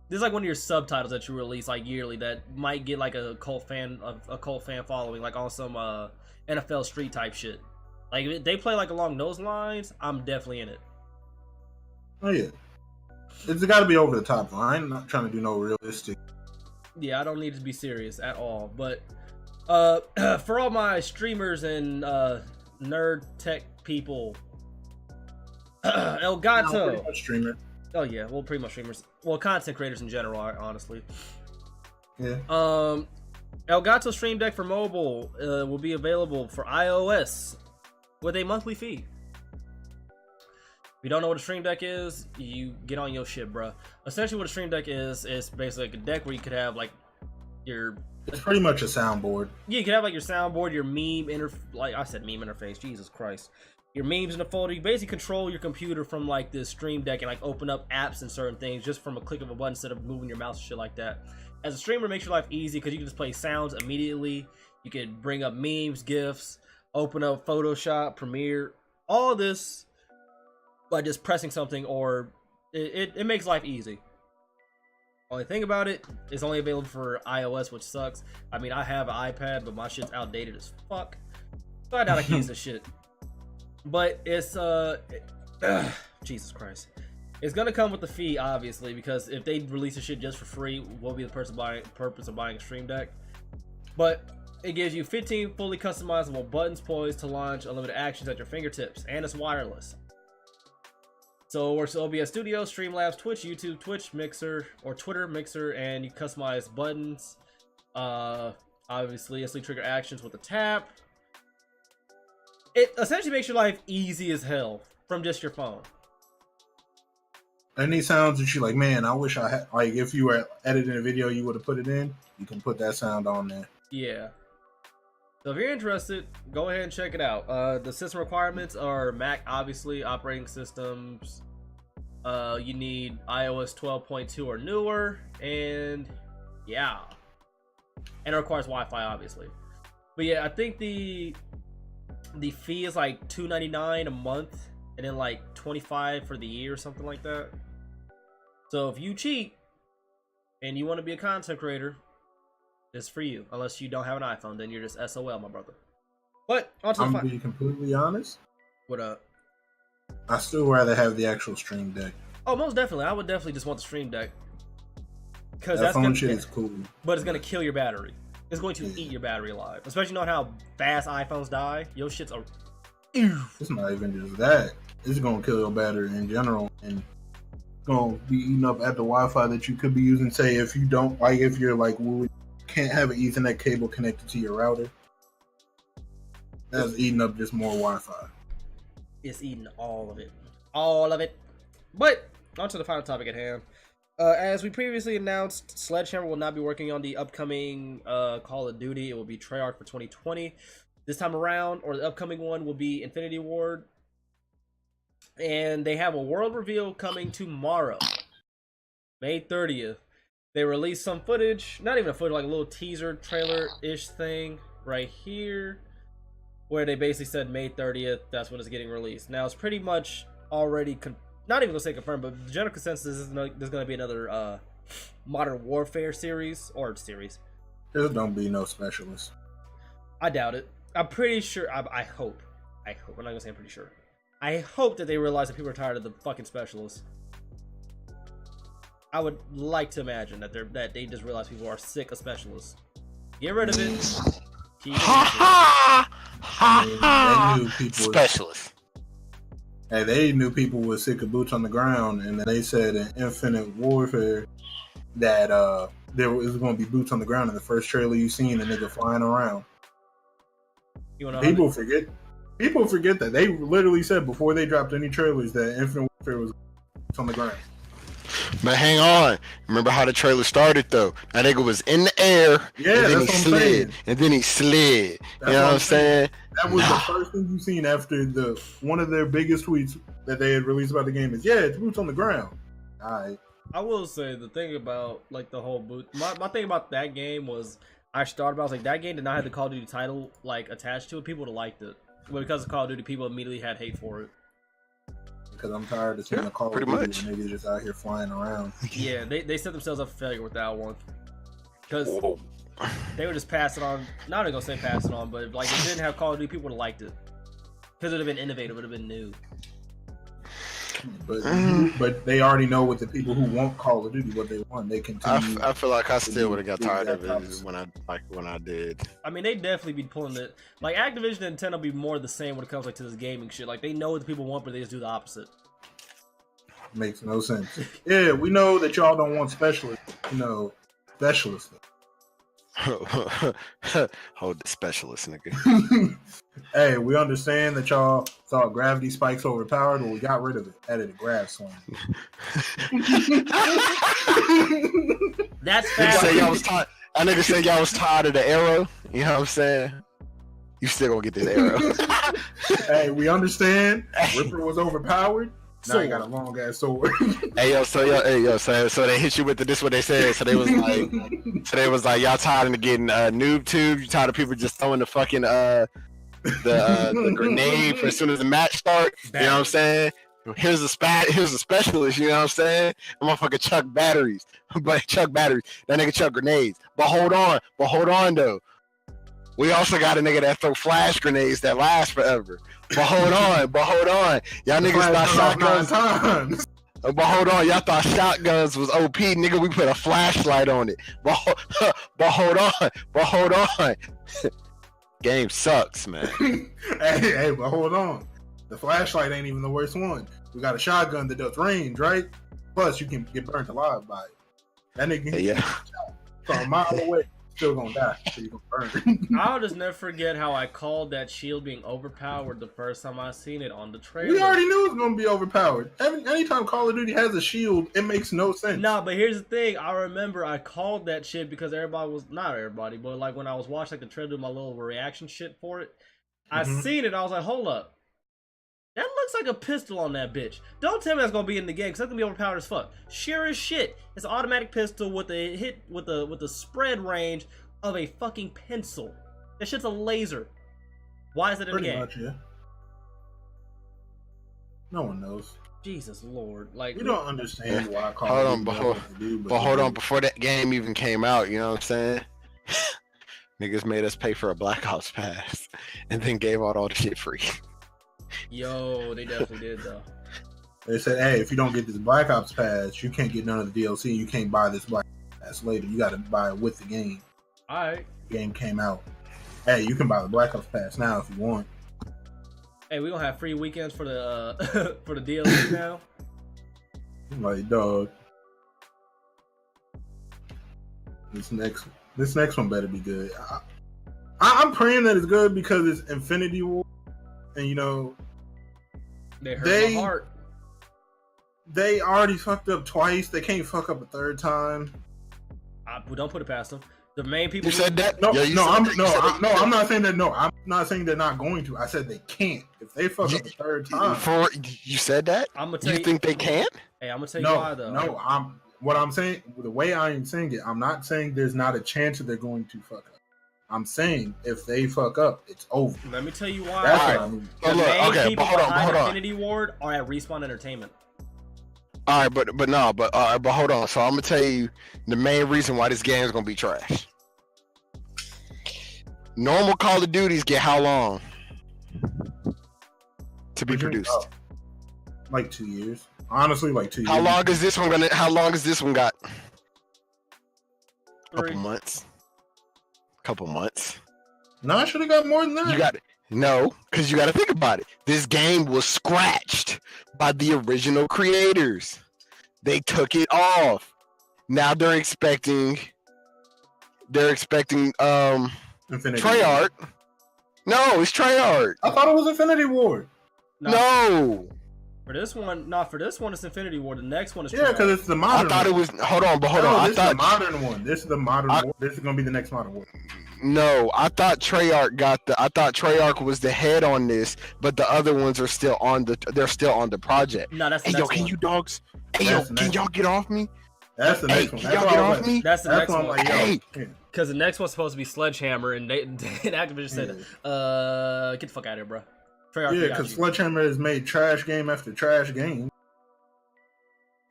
This is like one of your subtitles that you release like yearly that might get like a cult fan following, like on some NFL Street type shit. Like if they play like along those lines, I'm definitely in it. Oh yeah, it's got to be over the top. I'm not trying to do no realistic. Yeah, I don't need to be serious at all. But for all my streamers and nerd tech people, Elgato. No, streamer. Oh yeah, well, pretty much streamers. Well, content creators in general, honestly. Yeah. Elgato Stream Deck for mobile will be available for iOS with a monthly fee. If you don't know what a Stream Deck is, you get on your shit, bro. Essentially, what a Stream Deck is basically like a deck where you could have like your. It's pretty much a soundboard. Yeah, you could have like your soundboard, your meme like I said, meme interface. Jesus Christ. Your memes in a folder. You basically control your computer from like this Stream Deck and like open up apps and certain things just from a click of a button instead of moving your mouse and shit like that. As a streamer, it makes your life easy because you can just play sounds immediately. You can bring up memes, GIFs, open up Photoshop, Premiere, all this by just pressing something, or it makes life easy. Only thing about it, it's only available for iOS, which sucks. I mean, I have an iPad, but my shit's outdated as fuck. So I doubt I can use this shit. But it's Jesus Christ. It's gonna come with the fee, obviously, because if they release the shit just for free, what will be the purpose of buying a Stream Deck? But it gives you 15 fully customizable buttons poised to launch unlimited actions at your fingertips, and it's wireless. So it works with OBS Studio, Streamlabs, Twitch, YouTube, Twitch, Mixer, or Twitter, Mixer, and you customize buttons. Obviously, instantly trigger actions with a tap. It essentially makes your life easy as hell from just your phone. Any sounds that you like, man, I wish I had, like, if you were editing a video, you would have put it in. You can put that sound on there. Yeah. So if you're interested, go ahead and check it out. The system requirements are Mac, obviously, operating systems. You need iOS 12.2 or newer, and yeah. And it requires Wi-Fi, obviously. But yeah, I think the fee is like $2.99 a month, and then like $25 for the year or something like that. So if you cheat and you want to be a content creator, it's for you. Unless you don't have an iPhone, then you're just SOL, my brother. But I'm gonna be completely honest. What up? I still rather have the actual Stream Deck. Oh, most definitely. I would definitely just want the Stream Deck. Because that phone shit is cool. But it's gonna kill your battery. It's going to eat your battery alive. Especially knowing how fast iPhones die. Your shit's a. It's not even just that. It's gonna kill your battery in general, and gonna be eating up at the Wi-Fi that you could be using. Say if you don't like, if you're like, well, can't have an Ethernet cable connected to your router. That's eating up just more Wi-Fi. It's eating all of it. All of it. But on to the final topic at hand. As we previously announced, Sledgehammer will not be working on the upcoming Call of Duty. It will be Treyarch for 2020. This time around, or the upcoming one, will be Infinity Ward. And they have a world reveal coming tomorrow, May 30th. They released some footage, not even a footage, like a little teaser trailer-ish thing right here, where they basically said May 30th, that's when it's getting released. Now, it's pretty much already, not even gonna say confirmed, but the general consensus is there's gonna be another Modern Warfare series. There don't be no specialists. I doubt it. I'm pretty sure, I hope. I'm not gonna say I'm pretty sure. I hope that they realize that people are tired of the fucking specialists. I would like to imagine that they just realize people are sick of specialists. Get rid of it. They knew people specialists. Hey, they knew people were sick of boots on the ground, and then they said in Infinite Warfare that there was going to be boots on the ground in the first trailer you seen, a nigga flying around. People forget that they literally said before they dropped any trailers that Infinite Warfare was boots on the ground. But hang on. Remember how the trailer started though? That nigga was in the air, yeah, and then he slid. And then he slid. You know what I'm saying? That was the first thing you seen after one of their biggest tweets that they had released about the game is, yeah, it's boots on the ground. Alright. I will say the thing about like the whole boot, my thing about that game was I was like, that game did not have the Call of Duty title like attached to it. People would have liked it. But because of Call of Duty, people immediately had hate for it. Because I'm tired of seeing the Call of Duty and niggas just out here flying around. Yeah, they set themselves up for failure with that one. Because they were just passing on, not even gonna say passing on, but like if it didn't have Call of Duty, people would have liked it. Because it would have been innovative, it would have been new. But they already know what the people who want Call of Duty, what they want. They continue. I feel like I still would have got tired of it when I did. I mean, they definitely be pulling it. Like Activision and Nintendo be more the same when it comes like to this gaming shit. Like they know what the people want, but they just do the opposite. Makes no sense. Yeah, we know that y'all don't want specialists. You know, specialists. Hold the specialist, nigga. Hey, we understand that y'all thought gravity spikes overpowered, but we got rid of it. Added a grav swing. That's Nigga say y'all fast. was tired. I nigga say y'all was tired of the arrow. You know what I'm saying? You still gonna get this arrow. Hey, we understand. Ripper was overpowered. Now he got a long ass sword. So they hit you with this. What they said. So they was like, y'all tired of getting noob tube. You tired of people just throwing the fucking the grenade for as soon as the match starts. You know what I'm saying? Here's a specialist. You know what I'm saying? I'm motherfucking chuck batteries, but chuck batteries. That nigga chuck grenades. But hold on though. We also got a nigga that throw flash grenades that last forever. But hold on. Y'all niggas thought shotguns. But hold on, y'all thought shotguns was OP, nigga. We put a flashlight on it. But hold on. Game sucks, man. hey, but hold on. The flashlight ain't even the worst one. We got a shotgun that does range, right? Plus, you can get burnt alive by it. That nigga can Yeah. from a mile away, still gonna die. So you gonna burn. I'll just never forget how I called that shield being overpowered the first time I seen it on the trailer. We already knew it was gonna be overpowered. Anytime Call of Duty has a shield, it makes no sense. No, but here's the thing. I remember I called that shit because not everybody, but like when I was watching like the trailer, do my little reaction shit for it, I seen it. I was like, hold up. That looks like a pistol on that bitch. Don't tell me that's gonna be in the game, because that's gonna be overpowered as fuck. Sure as shit. It's an automatic pistol with a hit with the spread range of a fucking pencil. That shit's a laser. Why is it in the game? Much, yeah. No one knows. Jesus Lord, like We don't understand why Call Hold of on, Duty does what they do, but hold on, before that game even came out, you know what I'm saying? Niggas made us pay for a Black Ops pass and then gave out all the shit free. Yo, they definitely did though. They said, hey, if you don't get this Black Ops pass, you can't get none of the DLC. You can't buy this Black Ops pass later. You got to buy it with the game. Alright. The game came out. Hey, you can buy the Black Ops pass now if you want. Hey, we gonna have free weekends for the for the DLC now. I'm like, dog. This next one better be good. I'm praying that it's good because it's Infinity War, and you know They hurt my heart. they already fucked up twice. They can't fuck up a third time. We don't put it past them. The main people. You said that? No, Yeah, you no, said I'm that. You no, said I'm, no. that. I'm not saying that. No, I'm not saying they're not going to. I said they can't. If they fuck up a third time, You said that? I'm gonna tell You think they can't? Hey, I'm gonna tell you why though. no. What I'm saying, the way I am saying it, I'm not saying there's not a chance that they're going to fuck up. I'm saying if they fuck up, it's over. Let me tell you why. That's Alright. what I mean. The Look, main okay, people but hold on, behind hold on. Infinity Ward are at Respawn Entertainment. All right, but hold on. So I'm gonna tell you the main reason why this game is gonna be trash. Normal Call of Duties get how long to be produced? Oh, like 2 years. Honestly, like 2 years. How long is this one gonna? How long is this one got? Three. Couple months. No, I should have got more than that. You got it. No, because you got to think about it. This game was scratched by the original creators. They took it off. Now they're expecting Infinity War. Treyarch. No, it's Treyarch. I thought it was Infinity War. No. For this one, it's Infinity War. The next one is Yeah, because it's the I modern. thought it one. was. Hold on. No, I this thought is the modern one. This is the modern. War. This is gonna be the next modern war. no. I thought Treyarch was the head on this, but the other ones are still on the. They're still on the project. No, that's the Hey yo, next can one. you dogs? Hey That's yo, the can next y'all one. get off me? That's the Hey, next one. can That's y'all why get I off was me? like- That's the that's next why I'm one. like, yo, Hey. yeah. Because the next one's supposed to be Sledgehammer, and Activision said, "Get the fuck out of here, bro." Treyarch, Yeah, we got because you. Sledgehammer has made trash game after trash game.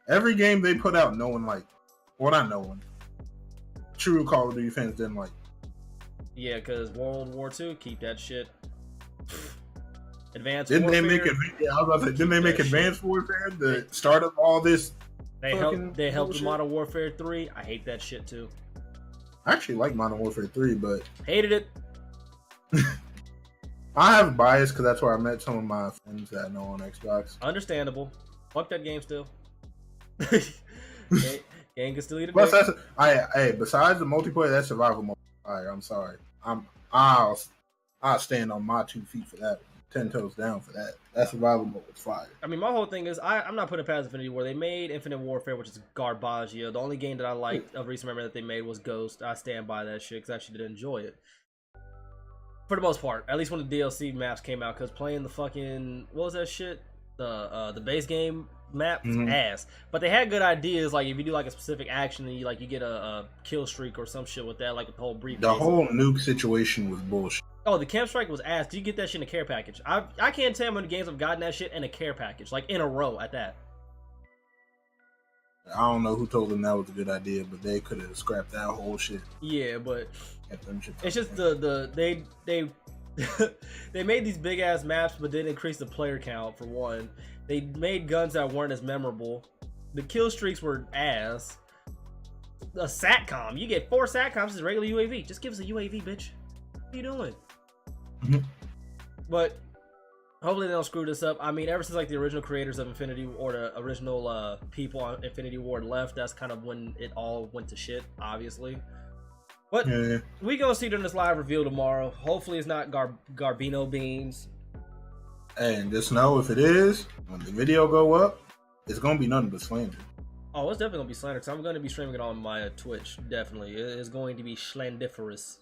Every game they put out, no one liked. Well, not no one. True Call of Duty fans didn't like. Yeah, because World War II, keep that shit. Advanced Didn't Warfare. they make it? Yeah, I was about to say, didn't they make that Advanced Warfare the start of all this? They fucking helped with bullshit? Modern Warfare 3. I hate that shit too. I actually like Modern Warfare 3, but Hated it. I have bias because that's where I met some of my friends that I know on Xbox. Understandable. Fuck that game still. Gang can still eat a Plus, dick. besides the multiplayer, that's survival mode. Alright, I'm sorry. I'll stand on my 2 feet for that. 10 toes down for that. That survival mode was fire. I mean, my whole thing is I'm not putting past Infinity War. They made Infinite Warfare, which is garbage. The only game that I liked of recent memory that they made was Ghost. I stand by that shit because I actually did enjoy it. For the most part, at least when the DLC maps came out, because playing the fucking, what was that shit? The base game map was ass. But they had good ideas, like if you do like a specific action and you get a kill streak or some shit with that, like with the whole briefcase. The whole nuke situation was bullshit. Oh, the camp strike was ass. Did you get that shit in a care package? I can't tell how many games I've gotten that shit in a care package, like in a row at that. I don't know who told them that was a good idea, but they could have scrapped that whole shit. Yeah, but Them shit it's just they they made these big ass maps, but didn't increase the player count for one. They made guns that weren't as memorable. The kill streaks were ass. A SATCOM, you get 4 SATCOMs as regular UAV. Just give us a UAV, bitch. What are you doing? But hopefully they don't screw this up. I mean, ever since like the original creators of Infinity or the original people on Infinity Ward left, that's kind of when it all went to shit, obviously. But we gonna see during this live reveal tomorrow. Hopefully it's not Garbino beans. And just know if it is, when the video go up, it's gonna be nothing but slander. Oh, it's definitely gonna be slander because I'm gonna be streaming it on my Twitch. Definitely, it is going to be slandiferous.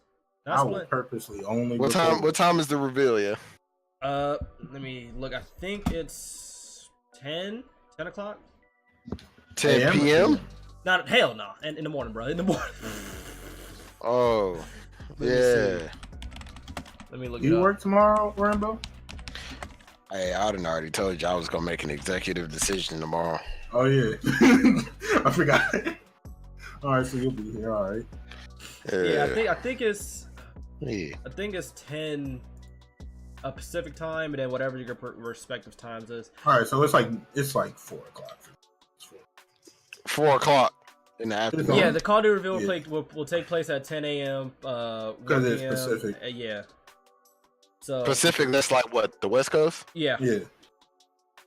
I will purposely only. What time is the reveal? Yeah. Let me look. I think it's 10 o'clock. 10 p.m. Not hell no. And in the morning, bro. In the morning. Oh, yeah. Let me look. You work tomorrow, Rambo? Hey, I done already told you I was gonna make an executive decision tomorrow. Oh yeah, I forgot. All right, so you'll be here. All right. Yeah, I think it's. Yeah. I think it's 10 Pacific time, and then whatever your respective times is. All right, so it's like 4 o'clock. 4 o'clock in the afternoon. Yeah, the Call of Duty reveal will take place at 10 a.m. Because it's Pacific. Yeah. So Pacific, that's like what, the West Coast? Yeah. Yeah.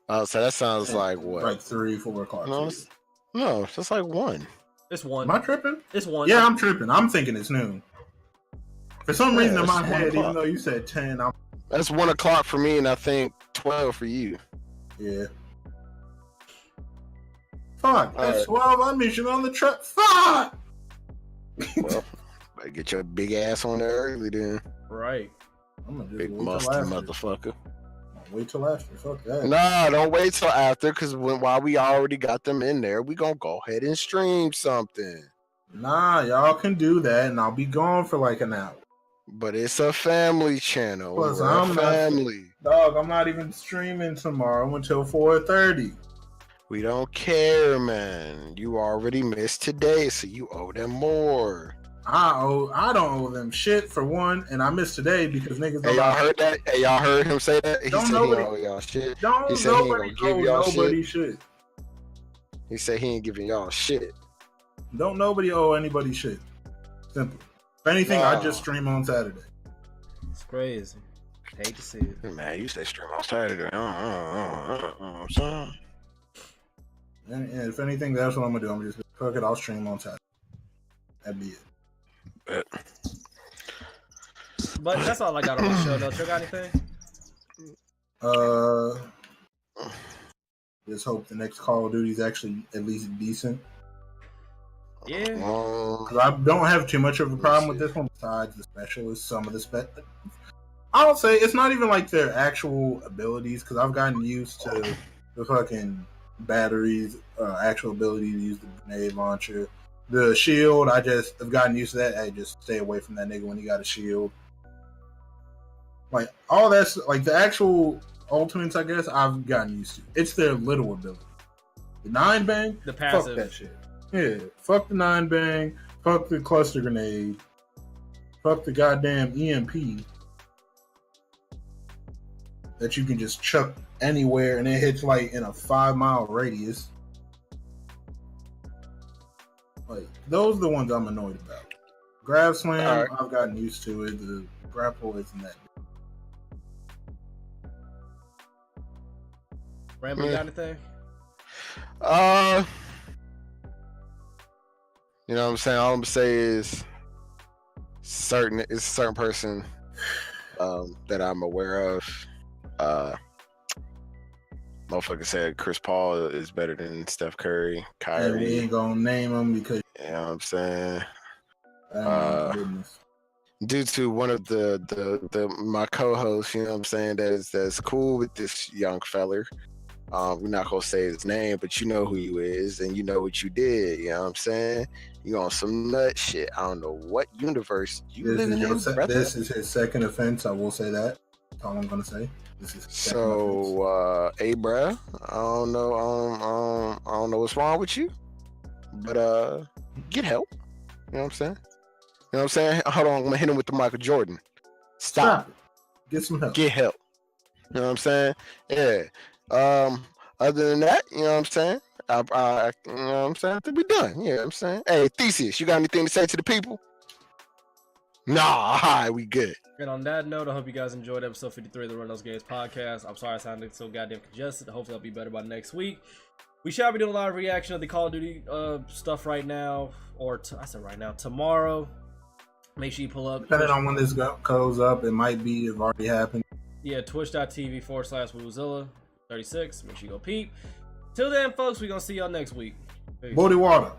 Oh, so that sounds like what? Like 3, 4 o'clock. No, it's just like 1. It's 1. Am I tripping? It's 1. Yeah, I'm tripping. I'm thinking it's noon. For some reason in my head, 1 even though you said 10, That's 1 o'clock for me, and I think 12 for you. Yeah. Fuck, that's 12. I'm mission on the truck. Fuck! Well, better get your big ass on there early then. Right. I'm gonna just Big wait musty till after. motherfucker. Wait till after. Fuck that. Nah, don't wait till after, because while we already got them in there, we gonna go ahead and stream something. Nah, y'all can do that, and I'll be gone for like an hour. But it's a family channel. Plus, We're a family. Dog, I'm not even streaming tomorrow until 4:30. We don't care, man. You already missed today, so you owe them more. I don't owe them shit for one, and I missed today because niggas. Hey, y'all heard that? Hey, y'all heard him say that? He said he don't owe y'all shit. Don't he said he ain't nobody gonna give owe y'all nobody shit. shit. He said he ain't giving y'all shit. Don't nobody owe anybody shit. Simple. If anything, I just stream on Saturday. It's crazy. Hate to see it. Man, you say stream on Saturday. And if anything, that's what I'm gonna do. I'm gonna just fuck it. I'll stream on Saturday. That'd be it. But that's all I got on the show, though. You got anything? Just hope the next Call of Duty is actually at least decent. Yeah. Because I don't have too much of a problem with this one besides the specialists. Some of the I don't say it's not even like their actual abilities, because I've gotten used to the fucking batteries, actual ability to use the grenade launcher. The shield, I just have gotten used to that. I just stay away from that nigga when he got a shield. Like, all that's, like, the actual ultimates, I guess, I've gotten used to. It's their little ability. The 9-bang? The passive. Fuck that shit. Yeah, fuck the 9-bang. Fuck the cluster grenade. Fuck the goddamn EMP. That you can just chuck anywhere and it hits, like, in a 5-mile radius. Like, those are the ones I'm annoyed about. Grab slam, I've gotten used to it. The grapple isn't that big. Rambo, got anything? You know what I'm saying? All I'm gonna say is it's a certain person that I'm aware of. Motherfucker said Chris Paul is better than Steph Curry, Kyrie. And we ain't gonna name him because you know what I'm saying? Goodness. Due to one of the my co-hosts, you know what I'm saying, that's cool with this young feller. We're not gonna say his name, but you know who he is and you know what you did, you know what I'm saying? You on some nut shit. I don't know what universe you live in, brother. This is his second offense, I will say that. That's all I'm gonna say. This is so hey bruh, I don't know what's wrong with you, but get help. You know what I'm saying? You know what I'm saying? Hold on, I'm gonna hit him with the Michael Jordan. Stop. Get some help. Get help. You know what I'm saying? Yeah. Other than that, you know what I'm saying? You know what I'm saying? I think we done. You know what I'm saying? Hey, Theseus, you got anything to say to the people? Nah, all right, we good. And on that note, I hope you guys enjoyed episode 53 of the Run Those Games podcast. I'm sorry I sounded so goddamn congested. Hopefully I'll be better by next week. We shall be doing a lot of reaction of the Call of Duty stuff right now, or I said right now, tomorrow. Make sure you pull up. Depending on when this goes up, it might be, it already happened. Yeah, twitch.tv/Woozilla36. Make sure you go peep. Till then, folks, we're going to see y'all next week. Peace. Booty water.